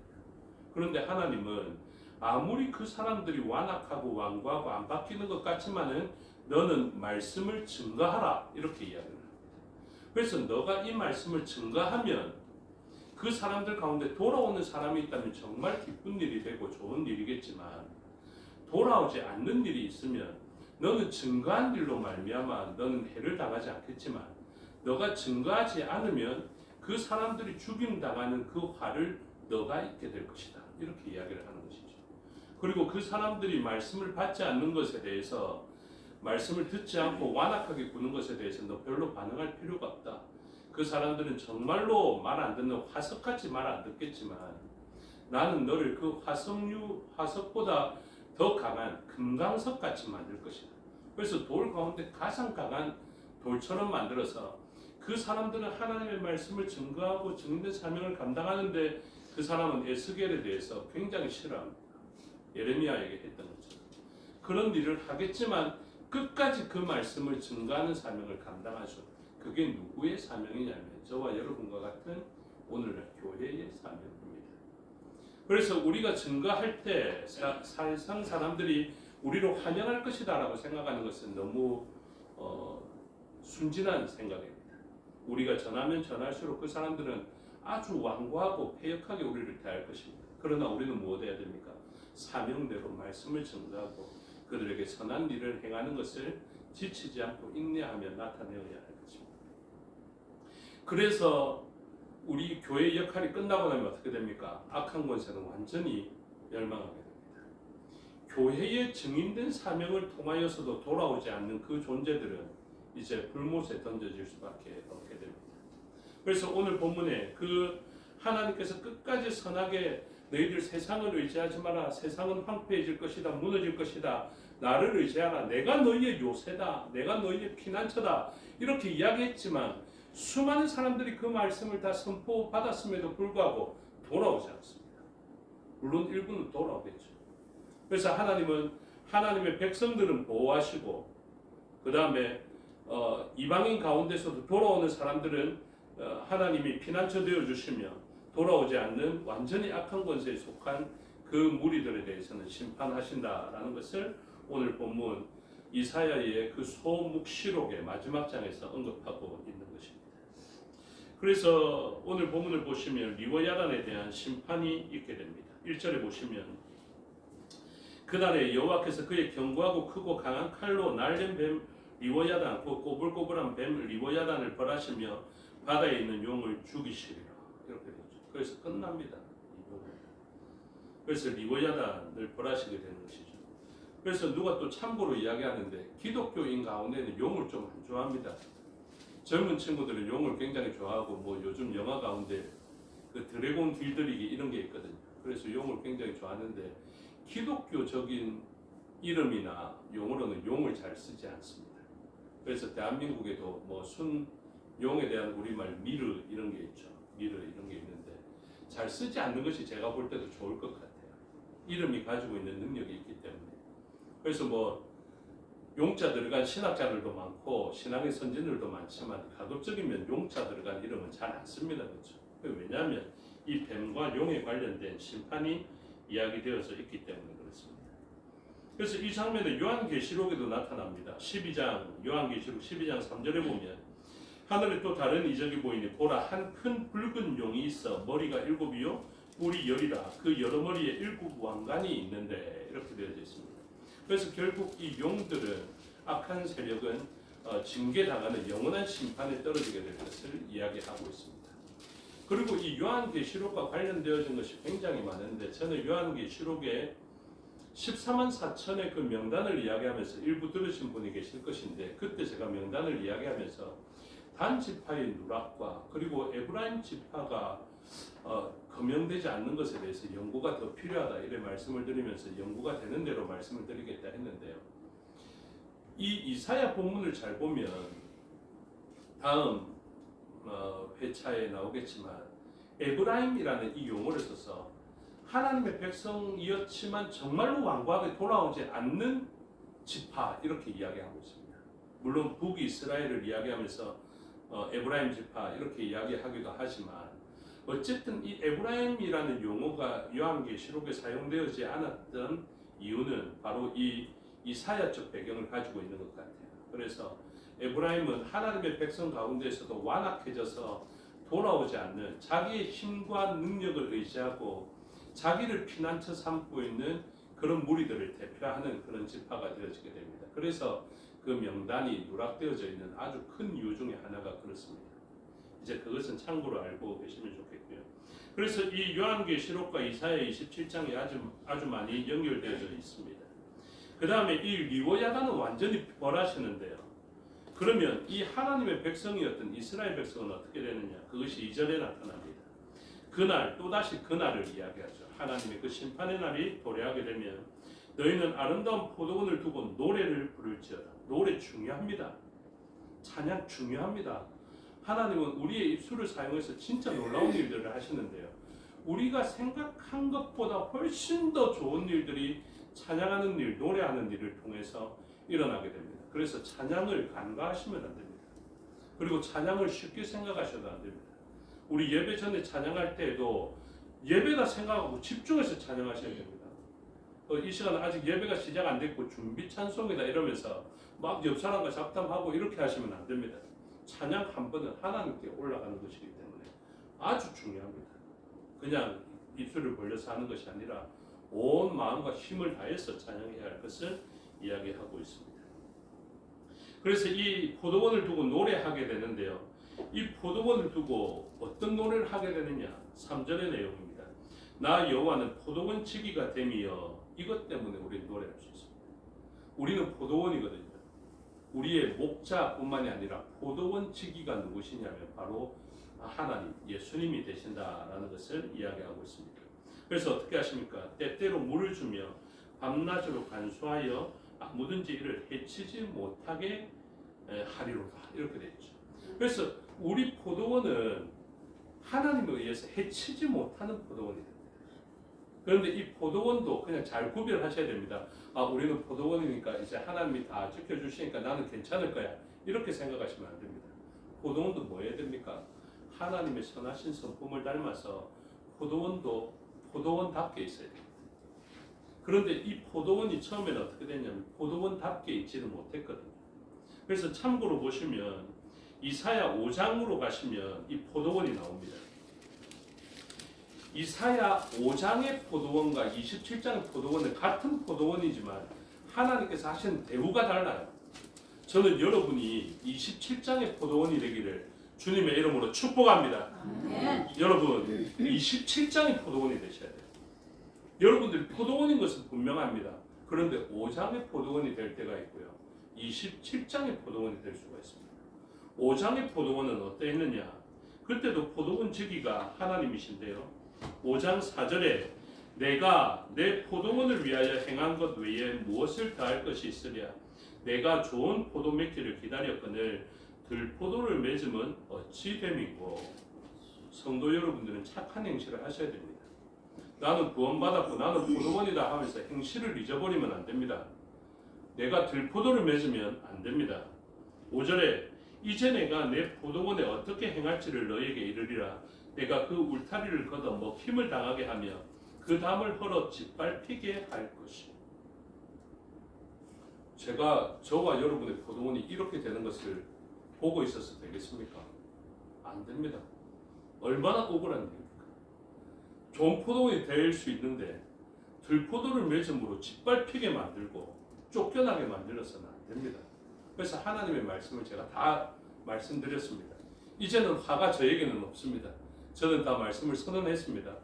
[SPEAKER 2] 그런데 하나님은 아무리 그 사람들이 완악하고 완고하고 안 바뀌는 것 같지만은 너는 말씀을 증거하라 이렇게 이야기를 합니다. 그래서 너가 이 말씀을 증거하면 그 사람들 가운데 돌아오는 사람이 있다면 정말 기쁜 일이 되고 좋은 일이겠지만, 돌아오지 않는 일이 있으면 너는 증거한 일로 말미암아 너는 해를 당하지 않겠지만, 너가 증거하지 않으면 그 사람들이 죽임당하는 그 화를 너가 입게 될 것이다 이렇게 이야기를 하는 것이죠. 그리고 그 사람들이 말씀을 받지 않는 것에 대해서, 말씀을 듣지 않고 완악하게 구는 것에 대해서 너 별로 반응할 필요가 없다. 그 사람들은 정말로 말 안 듣는 화석같이 말 안 듣겠지만 나는 너를 그 화석보다 더 강한 금강석같이 만들 것이다. 그래서 돌 가운데 가장 강한 돌처럼 만들어서 그 사람들은 하나님의 말씀을 증거하고 증인된 사명을 감당하는데 그 사람은 에스겔에 대해서 굉장히 싫어합니다. 예레미야에게 했던 것처럼. 그런 일을 하겠지만 끝까지 그 말씀을 증거하는 사명을 감당하죠. 그게 누구의 사명이냐면 저와 여러분과 같은 오늘날 교회의 사명입니다. 그래서 우리가 증거할 때 사실상 사람들이 우리로 환영할 것이다 라고 생각하는 것은 너무 순진한 생각입니다. 우리가 전하면 전할수록 그 사람들은 아주 완고하고 패역하게 우리를 대할 것입니다. 그러나 우리는 무엇 해야 됩니까? 사명대로 말씀을 증거하고 그들에게 선한 일을 행하는 것을 지치지 않고 인내하며 나타내어야 할 것입니다. 그래서 우리 교회의 역할이 끝나고 나면 어떻게 됩니까? 악한 권세는 완전히 멸망하게 됩니다. 교회의 증인된 사명을 통하여서도 돌아오지 않는 그 존재들은 이제 불못에 던져질 수밖에 없게 됩니다. 그래서 오늘 본문에 그 하나님께서 끝까지 선하게 너희들 세상을 의지하지 마라. 세상은 황폐해질 것이다. 무너질 것이다. 나를 의지하라. 내가 너희의 요새다. 내가 너희의 피난처다. 이렇게 이야기했지만 수많은 사람들이 그 말씀을 다 선포받았음에도 불구하고 돌아오지 않습니다. 물론 일부는 돌아오겠죠. 그래서 하나님은 하나님의 백성들은 보호하시고 그 다음에 이방인 가운데서도 돌아오는 사람들은 하나님이 피난처 되어 주시며 돌아오지 않는 완전히 악한 권세에 속한 그 무리들에 대해서는 심판하신다라는 것을 오늘 본문 이사야의 그 소묵시록의 마지막 장에서 언급하고 있는 것입니다. 그래서 오늘 본문을 보시면 리워야단에 대한 심판이 있게 됩니다. 1절에 보시면 그날에 여호와께서 그의 견고하고 크고 강한 칼로 날린 뱀 리워야단, 그 꼬불꼬불한 뱀 리워야단을 벌하시며 바다에 있는 용을 죽이시리라. 이렇게 되죠. 그래서 끝납니다. 그래서 리워야단을 벌하시게 되는 것이죠. 그래서 누가 또 참고로 이야기하는데 기독교인 가운데는 용을 좀 안 좋아합니다. 젊은 친구들은 용을 굉장히 좋아하고 뭐 요즘 영화 가운데 그 드래곤 길들이기 이런 게 있거든요. 그래서 용을 굉장히 좋아하는데 기독교적인 이름이나 용어로는 용을 잘 쓰지 않습니다. 그래서 대한민국에도 뭐 순용에 대한 우리말 미르 이런 게 있죠. 미르 이런 게 있는데 잘 쓰지 않는 것이 제가 볼 때도 좋을 것 같아요. 이름이 가지고 있는 능력이 있기 때문에. 그래서 뭐 용자 들어간 신학자들도 많고 신앙의 선진들도 많지만 가급적이면 용자 들어간 이름은 잘 안 씁니다. 그렇죠? 왜냐하면 이 뱀과 용에 관련된 심판이 이야기되어서 있기 때문에 그렇습니다. 그래서 이 장면은 요한계시록에도 나타납니다. 12장 요한계시록 12장 3절에 보면 하늘에 또 다른 이적이 보이니 보라 한 큰 붉은 용이 있어 머리가 7이요 뿔이 10이라 그 여러 머리에 7 왕관이 있는데 이렇게 되어져 있습니다. 그래서 결국 이 용들은 악한 세력은 징계당하는 영원한 심판에 떨어지게 될 것을 이야기하고 있습니다. 그리고 이 요한계시록과 관련되어진 것이 굉장히 많은데 저는 요한계시록에 14만 4천의 그 명단을 이야기하면서 일부 들으신 분이 계실 것인데 그때 제가 명단을 이야기하면서 단 지파의 누락과 그리고 에브라임 지파가 거명되지 않는 것에 대해서 연구가 더 필요하다 이런 말씀을 드리면서 연구가 되는 대로 말씀을 드리겠다 했는데요. 이 이사야 본문을 잘 보면 다음 회차에 나오겠지만 에브라임이라는 이 용어를 써서 하나님의 백성이었지만 정말로 완고하게 돌아오지 않는 지파 이렇게 이야기하고 있습니다. 물론 북이스라엘을 이야기하면서 에브라임 지파 이렇게 이야기하기도 하지만 어쨌든 이 에브라임이라는 용어가 요한계시록에 사용되지 않았던 이유는 바로 이 이사야적 배경을 가지고 있는 것 같아요. 그래서 에브라임은 하나님의 백성 가운데서도 완악해져서 돌아오지 않는 자기의 힘과 능력을 의지하고 자기를 피난처 삼고 있는 그런 무리들을 대표하는 그런 지파가 되어지게 됩니다. 그래서 그 명단이 누락되어져 있는 아주 큰 이유 중에 하나가 그렇습니다. 이제 그것은 참고로 알고 계시면 좋겠고요. 그래서 이 요한계시록과 이사야 27장이 아주 많이 연결되어져 있습니다. 그 다음에 이 리워야단은 완전히 벌하시는데요. 그러면 이 하나님의 백성이었던 이스라엘 백성은 어떻게 되느냐? 그것이 2절에 나타납니다. 그날 또다시 그날을 이야기하죠. 하나님의 그 심판의 날이 도래하게 되면 너희는 아름다운 포도원을 두고 노래를 부를지어다. 노래 중요합니다. 찬양 중요합니다. 하나님은 우리의 입술을 사용해서 진짜 놀라운 일들을 하시는데요. 우리가 생각한 것보다 훨씬 더 좋은 일들이 찬양하는 일, 노래하는 일을 통해서 일어나게 됩니다. 그래서 찬양을 간과하시면 안 됩니다. 그리고 찬양을 쉽게 생각하셔도 안 됩니다. 우리 예배 전에 찬양할 때에도 예배다 생각하고 집중해서 찬양하셔야 됩니다. 이 시간은 아직 예배가 시작 안 됐고 준비 찬송이다 이러면서 막 옆 사람과 잡담하고 이렇게 하시면 안 됩니다. 찬양 한 번은 하나님께 올라가는 것이기 때문에 아주 중요합니다. 그냥 입술을 벌려서 하는 것이 아니라 온 마음과 힘을 다해서 찬양해야 할 것을 이야기하고 있습니다. 그래서 이 포도원을 두고 노래하게 되는데요. 이 포도원을 두고 어떤 노래를 하게 되느냐? 3절의 내용입니다. 나 여호와는 포도원 지기가 됨이여. 이것 때문에 우리는 노래할 수 있습니다. 우리는 포도원이거든요. 우리의 목자뿐만이 아니라 포도원 지기가 누구시냐면 바로 하나님, 예수님이 되신다라는 것을 이야기하고 있습니다. 그래서 어떻게 하십니까? 때때로 물을 주며 밤낮으로 간수하여 아무든지 이를 해치지 못하게 하리로다. 이렇게 되어 있죠. 그래서 우리 포도원은 하나님에 의해서 해치지 못하는 포도원이 됩니다. 그런데 이 포도원도 그냥 잘 구별하셔야 됩니다. 아, 우리는 포도원이니까 이제 하나님이 다 지켜주시니까 나는 괜찮을 거야. 이렇게 생각하시면 안 됩니다. 포도원도 뭐 해야 됩니까? 하나님의 선하신 성품을 닮아서 포도원도 포도원답게 있어야 됩니다. 그런데 이 포도원이 처음에는 어떻게 됐냐면 포도원답게 있지는 못했거든요. 그래서 참고로 보시면 이사야 5장으로 가시면 이 포도원이 나옵니다. 이사야 5장의 포도원과 27장의 포도원은 같은 포도원이지만 하나님께서 하시는 대우가 달라요. 저는 여러분이 27장의 포도원이 되기를 주님의 이름으로 축복합니다. 여러분 27장의 포도원이 되셔야 돼요. 여러분들이 포도원인 것은 분명합니다. 그런데 5장의 포도원이 될 때가 있고요. 27장의 포도원이 될 수가 있습니다. 5장의 포도원은 어떠했느냐? 그때도 포도원 지기가 하나님이신데요. 5장 4절에 내가 내 포도원을 위하여 행한 것 외에 무엇을 더할 것이 있으랴? 내가 좋은 포도 맺기를 기다렸거늘 들포도를 맺음은 어찌 됨이고. 성도 여러분들은 착한 행실을 하셔야 됩니다. 나는 구원받았고 나는 포도원이다 하면서 행실을 잊어버리면 안 됩니다. 내가 들포도를 맺으면 안 됩니다. 5절에 이제 내가 내 포도원에 어떻게 행할지를 너에게 이르리라. 내가 그 울타리를 걷어 먹힘을 당하게 하며 그 담을 헐어 짓밟히게 할 것이. 제가 저와 여러분의 포도원이 이렇게 되는 것을 보고 있어서 되겠습니까? 안 됩니다. 얼마나 억울한 일입니까? 좋은 포도원이 될 수 있는데 들포도를 맺음으로 짓밟히게 만들고 쫓겨나게 만들어서는 안 됩니다. 그래서 하나님의 말씀을 제가 다 말씀드렸습니다. 이제는 화가 저에게는 없습니다. 저는 다 말씀을 선언했습니다.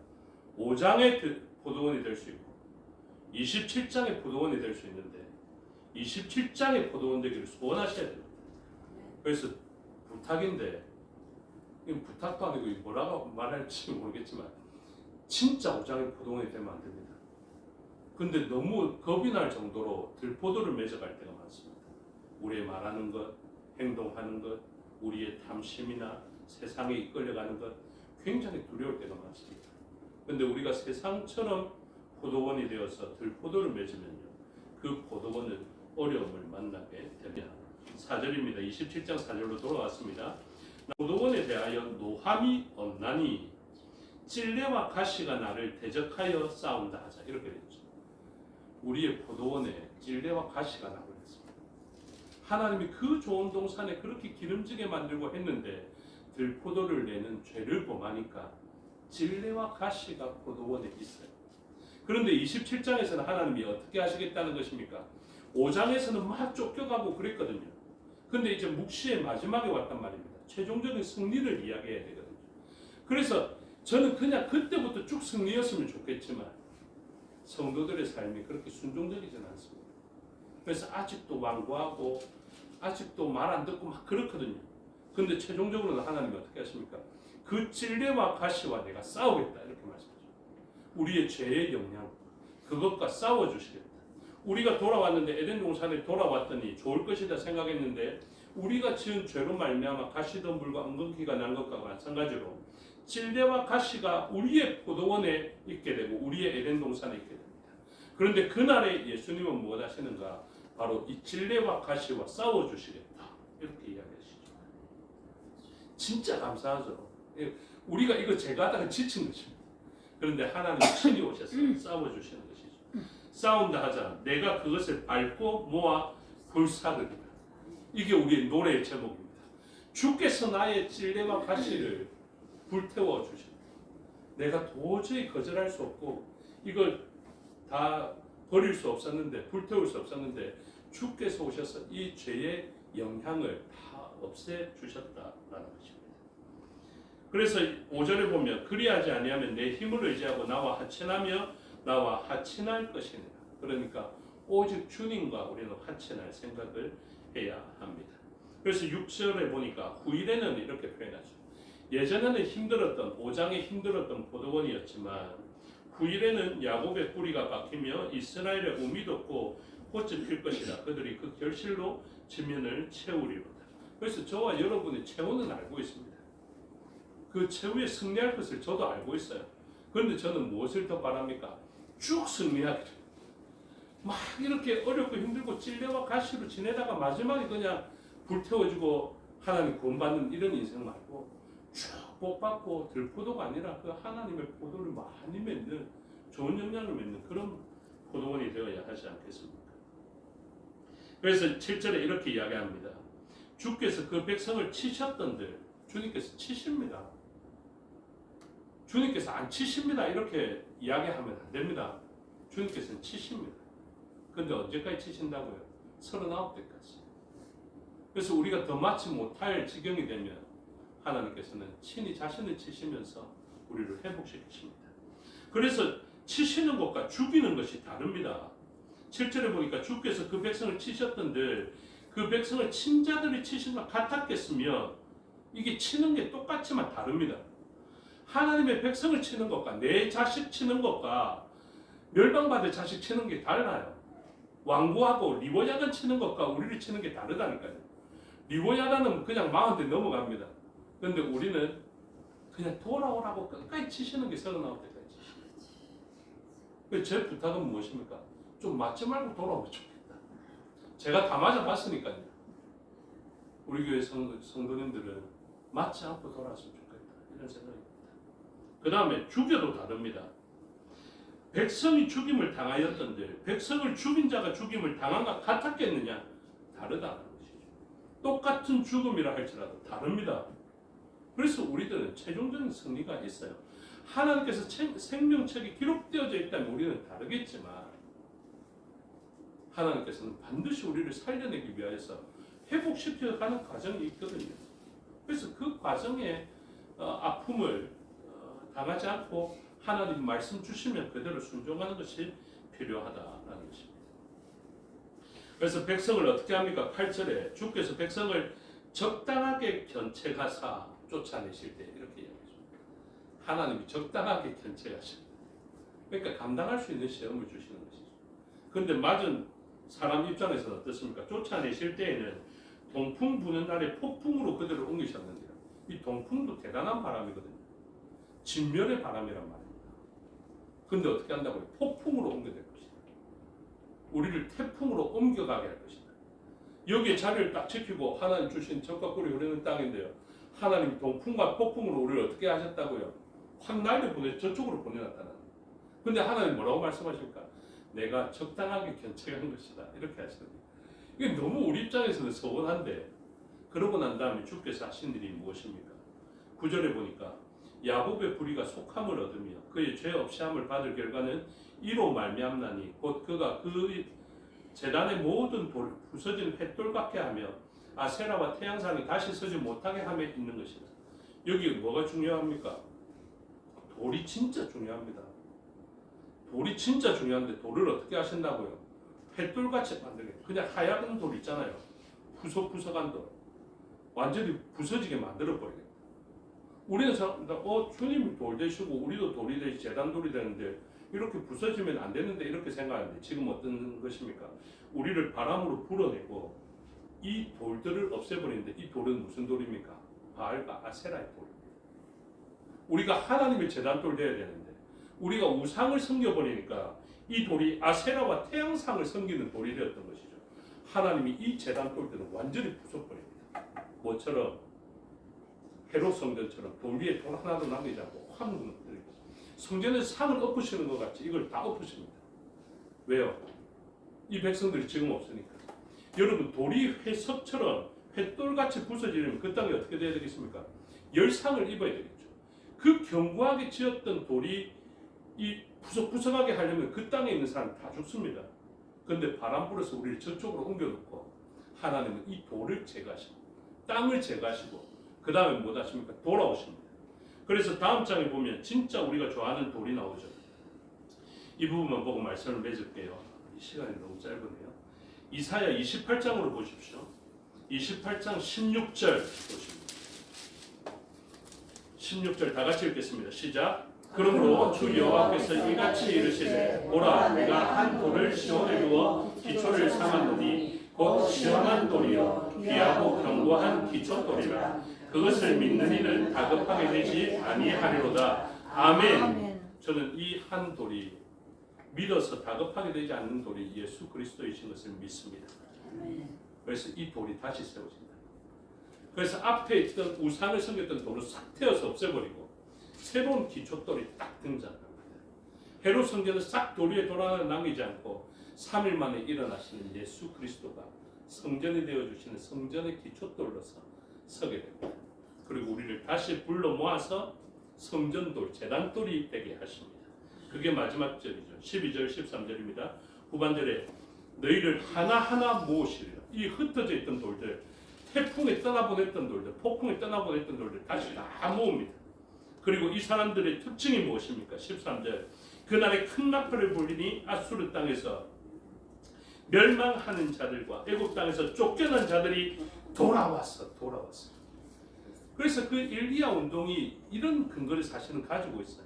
[SPEAKER 2] 5장의 포도원이 될 수 있고 27장의 포도원이 될 수 있는데 27장의 포도원 되기를 소원하셔야 됩니다. 그래서 부탁인데 이건 부탁도 아니고 뭐라고 말할지 모르겠지만 진짜 5장의 포도원이 되면 안 됩니다. 근데 너무 겁이 날 정도로 들포도를 맺어갈 때가 많습니다. 우리의 말하는 것, 행동하는 것, 우리의 탐심이나 세상에 이끌려가는 것 굉장히 두려울 때가 많습니다. 근데 우리가 세상처럼 포도원이 되어서 들포도를 맺으면요, 그 포도원은 어려움을 만나게 됩니다. 4절입니다. 27장 4절로 돌아왔습니다. 포도원에 대하여 노함이 없나니 찔레와 가시가 나를 대적하여 싸운다 하자. 이렇게 되죠. 우리의 포도원에 찔레와 가시가 나고 있습니다. 하나님이 그 좋은 동산에 그렇게 기름지게 만들고 했는데 들포도를 내는 죄를 범하니까 찔레와 가시가 포도원에 있어요. 그런데 27장에서는 하나님이 어떻게 하시겠다는 것입니까? 5장에서는 막 쫓겨가고 그랬거든요. 근데 이제 묵시의 마지막에 왔단 말입니다. 최종적인 승리를 이야기해야 되거든요. 그래서 저는 그냥 그때부터 쭉 승리였으면 좋겠지만 성도들의 삶이 그렇게 순종적이지는 않습니다. 그래서 아직도 완고하고 아직도 말 안 듣고 막 그렇거든요. 근데 최종적으로는 하나님이 어떻게 하십니까? 그 찔레와 가시와 내가 싸우겠다 이렇게 말씀하죠. 우리의 죄의 영향 그것과 싸워주시겠다. 우리가 돌아왔는데 에덴 동산에 돌아왔더니 좋을 것이다 생각했는데 우리가 지은 죄로 말미암아 가시덤불과 엉겅퀴가 난 것과 마찬가지로 찔레와 가시가 우리의 포도원에 있게 되고 우리의 에덴 동산에 있게 됩니다. 그런데 그날에 예수님은 무엇 하시는가? 바로 이 찔레와 가시와 싸워주시겠다 이렇게 이야기하시죠. 진짜 감사하죠. 우리가 이거 제가 하다가 지친 것입니다. 그런데 하나님이 친히 오셔서 싸워주시는 것이죠. 싸운다 하자 내가 그것을 밟고 모아 불사르리라. 이게 우리의 노래의 제목입니다. 주께서 나의 찔레와 가시를 불태워 주십니다. 내가 도저히 거절할 수 없고 이걸 다 버릴 수 없었는데 불태울 수 없었는데 주께서 오셔서 이 죄의 영향을 다 없애 주셨다라는 것입니다. 그래서 5절에 보면 그리하지 아니하면 내 힘을 의지하고 나와 하친하며 나와 하친할 것이니라. 그러니까 오직 주님과 우리는 하친할 생각을 해야 합니다. 그래서 6절에 보니까 후일에는 이렇게 표현하죠. 예전에는 힘들었던 5장에 힘들었던 포도원이었지만 후일에는 야곱의 뿌리가 박히며 이스라엘의 우미 돋고 꽃이 필 것이라. 그들이 그 결실로 지면을 채우리로다. 그래서 저와 여러분의 최후는 알고 있습니다. 그 최후에 승리할 것을 저도 알고 있어요. 그런데 저는 무엇을 더 바랍니까? 쭉 승리하게 돼요. 막 이렇게 어렵고 힘들고 찔레와 가시로 지내다가 마지막에 그냥 불태워지고 하나님 구원받는 이런 인생 말고 쭉 복받고 들포도가 아니라 그 하나님의 포도를 많이 맺는 좋은 영향을 맺는 그런 포도원이 되어야 하지 않겠습니까? 그래서 7절에 이렇게 이야기합니다. 주께서 그 백성을 치셨던들 주님께서 치십니다. 주님께서 안 치십니다. 이렇게 이야기하면 안 됩니다. 주님께서는 치십니다. 근데 언제까지 치신다고요? 39대까지. 그래서 우리가 더 맞지 못할 지경이 되면 하나님께서는 친히 자신을 치시면서 우리를 회복시키십니다. 그래서 치시는 것과 죽이는 것이 다릅니다. 7절에 보니까 주께서 그 백성을 치셨던들 그 백성을 친자들이 치신 것 같았겠으면 이게 치는 게 똑같지만 다릅니다. 하나님의 백성을 치는 것과 내 자식 치는 것과 멸망받을 자식 치는 게 달라요. 왕구하고 리보야단 치는 것과 우리를 치는 게 다르다니까요. 리보야단은 그냥 40대 넘어갑니다. 그런데 우리는 그냥 돌아오라고 끝까지 치시는 게 39대까지 치시는 거예요. 제 부탁은 무엇입니까? 좀 맞지 말고 돌아오면 좋겠다. 제가 다 맞아봤으니까요. 우리 교회 성도님들은 맞지 않고 돌아왔으면 좋겠다. 이런 생각입니다. 그 다음에 죽여도 다릅니다. 백성이 죽임을 당하였던들 백성을 죽인 자가 죽임을 당한 것 같았겠느냐? 다르다는 것이죠. 똑같은 죽음이라 할지라도 다릅니다. 그래서 우리들은 최종적인 승리가 있어요. 하나님께서 생명책이 기록되어져 있다면 우리는 다르겠지만 하나님께서는 반드시 우리를 살려내기 위하여서 회복시켜가는 과정이 있거든요. 그래서 그 과정에 아픔을 당하지 않고 하나님 말씀 주시면 그대로 순종하는 것이 필요하다라는 것입니다. 그래서 백성을 어떻게 합니까? 8절에 주께서 백성을 적당하게 견책하사 쫓아내실 때 이렇게 이야기합니다. 하나님이 적당하게 견책하십니다. 그러니까 감당할 수 있는 시험을 주시는 것이죠. 그런데 맞은 사람 입장에서는 어떻습니까? 쫓아내실 때에는 동풍 부는 날에 폭풍으로 그들을 옮기셨는데요. 이 동풍도 대단한 바람이거든요. 진멸의 바람이란 말입니다. 근데 어떻게 한다고요? 폭풍으로 옮겨낼 것이다. 우리를 태풍으로 옮겨가게 할 것이다. 여기에 자리를 딱 지키고 하나님 주신 적과 꿀이 흐르는 땅인데요. 하나님 동풍과 폭풍으로 우리를 어떻게 하셨다고요? 확 날려보내 저쪽으로 보내놨다는. 근데 하나님 뭐라고 말씀하실까? 내가 적당하게 견책한 것이다. 이렇게 하시거든요. 이게 너무 우리 입장에서는 서운한데 그러고 난 다음에 주께서 하신 일이 무엇입니까? 9절에 보니까 야곱의 불의가 속함을 얻으며 그의 죄 없이 함을 받을 결과는 이로 말미암나니 곧 그가 그 제단의 모든 돌 부서진 횃돌 같게 하며 아세라와 태양상이 다시 서지 못하게 함에 있는 것이다. 여기 뭐가 중요합니까? 돌이 진짜 중요합니다. 돌이 진짜 중요한데 돌을 어떻게 하신다고요? 횃돌같이 만들게. 그냥 하얀 돌 있잖아요. 푸석푸석한 돌. 완전히 부서지게 만들어버리겠다. 우리는 주님이 돌 되시고 우리도 돌이 되시 제단돌이 되는데 이렇게 부서지면 안 되는데 이렇게 생각하는데 지금 어떤 것입니까? 우리를 바람으로 불어내고 이 돌들을 없애버리는데 이 돌은 무슨 돌입니까? 바알과 아세라의 돌입니다. 우리가 하나님의 제단돌 되어야 되는데 우리가 우상을 섬겨버리니까 이 돌이 아세라와 태양상을 섬기는 돌이 되었던 것이죠. 하나님이 이 제단돌들은 완전히 부숴버립니다. 뭐처럼? 헤롯 성전처럼 돌 위에 돌 하나도 남기지 않고 확 무너뜨리고 성전에서 상을 엎으시는 것 같이 이걸 다 엎으십니다. 왜요? 이 백성들이 지금 없으니까. 여러분 돌이 회석처럼 횃돌같이 부서지려면 그 땅이 어떻게 돼야 되겠습니까? 열상을 입어야 되겠죠. 그 견고하게 지었던 돌이 이 부석부석하게 하려면 그 땅에 있는 사람 다 죽습니다. 그런데 바람 불어서 우리를 저쪽으로 옮겨놓고 하나님은 이 돌을 제거하시고 땅을 제거하시고 그 다음에 뭐 하십니까? 돌아오십니다. 그래서 다음 장에 보면 진짜 우리가 좋아하는 돌이 나오죠. 이 부분만 보고 말씀을 맺을게요. 이 시간이 너무 짧으네요. 이사야 28장으로 보십시오. 28장 16절 보십니다. 16절 다 같이 읽겠습니다. 시작. 그러므로 주 여호와께서 이같이 이르시되 보라 내가 한 돌을 시온에 두어 기초를 삼았노니 곧 시원한 돌이요 귀하고 견고한 기초돌이라 그것을 믿는 이는 다급하게 되지 아니하리로다. 아멘. 저는 이 한 돌이 믿어서 다급하게 되지 않는 돌이 예수 그리스도이신 것을 믿습니다. 그래서 이 돌이 다시 세워진다. 그래서 앞에 있던 우상을 섬겼던 돌을 싹 태워서 없애버리고 새로운 기초돌이 딱 등장합니다. 헤롯 성전은 싹 돌 위에 돌아 남기지 않고 3일 만에 일어나시는 예수 그리스도가 성전이 되어주시는 성전의 기초돌로서 서게 됩니다. 그리고 우리를 다시 불러 모아서 성전돌, 제단돌이 되게 하십니다. 그게 마지막 절이죠. 12절, 13절입니다. 후반절에 너희를 하나하나 모으시리라. 이 흩어져 있던 돌들, 태풍에 떠나보냈던 돌들, 폭풍에 떠나보냈던 돌들 다시 다 모읍니다. 그리고 이 사람들의 특징이 무엇입니까? 13절 그날에 큰 나팔을 불리니 아수르 땅에서 멸망하는 자들과 애굽 땅에서 쫓겨난 자들이 돌아왔어. 그래서 그 일리야 운동이 이런 근거를 사실은 가지고 있어요.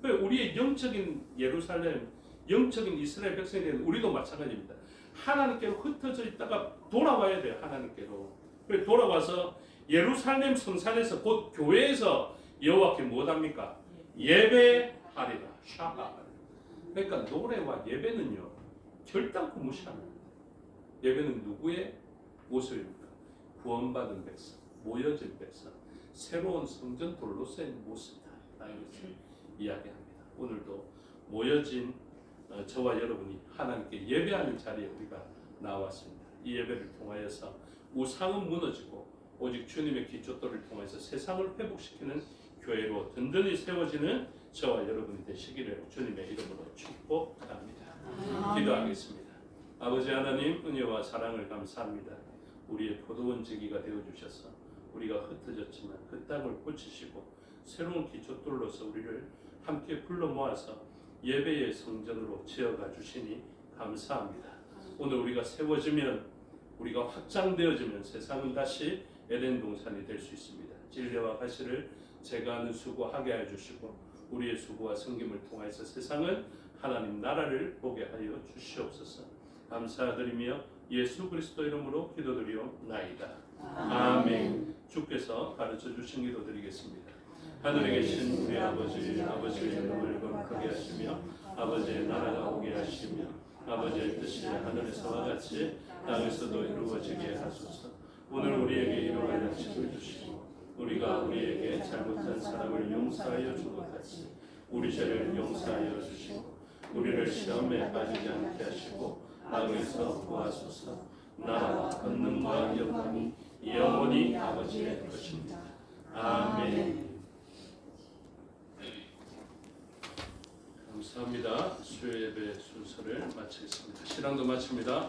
[SPEAKER 2] 우리의 영적인 예루살렘, 영적인 이스라엘 백성이 되는 우리도 마찬가지입니다. 하나님께로 흩어져 있다가 돌아와야 돼요. 하나님께로. 돌아와서 예루살렘 성산에서 곧 교회에서 여호와께 무엇합니까? 예배하리라. 그러니까 노래와 예배는요 결단코 무시하는 거예요. 예배는 누구의 모습입니까? 구원받은 백성, 모여진 백성, 새로운 성전돌로서의 모습이다. 라는 것을 이야기합니다. 오늘도 모여진 저와 여러분이 하나님께 예배하는 자리에 우리가 나왔습니다. 이 예배를 통하여서 우상은 무너지고 오직 주님의 기초돌을 통해서 세상을 회복시키는 교회로 든든히 세워지는 저와 여러분이 되시기를 주님의 이름으로 축복합니다. 기도하겠습니다. 아버지 하나님 은혜와 사랑을 감사합니다. 우리의 포도원지기가 되어주셔서 우리가 흩어졌지만 그 땅을 고치시고 새로운 기초돌로서 우리를 함께 불러 모아서 예배의 성전으로 지어가 주시니 감사합니다. 오늘 우리가 세워지면 우리가 확장되어지면 세상은 다시 에덴 동산이 될 수 있습니다. 진리와 가시를 제거하는 수고하게 해주시고 우리의 수고와 섬김을 통해서 세상은 하나님 나라를 보게 하여 주시옵소서. 감사드리며 예수 그리스도 이름으로 기도드리옵나이다. 아멘. 주께서 가르쳐 주신 기도 드리겠습니다. 하늘에 계신 우리 아버지의 이름을 거룩하게 하시며 아버지의 나라가 오게 하시며 아버지의 뜻이 하늘에서와 같이 땅에서도 이루어지게 하소서. 오늘 우리에게 일용할 양식을 주시고 우리가 우리에게 잘못한 사람을 용서하여 준 것 같이 우리 죄를 용서하여 주시고 우리를 시험에 빠지지 않게 하시고 악에서 구하소서. 나라와 권능과 영광이 영원히 아버지의 것입니다. 아멘. 감사합니다. 수요 예배 순서를 마치겠습니다. 신앙도 마칩니다.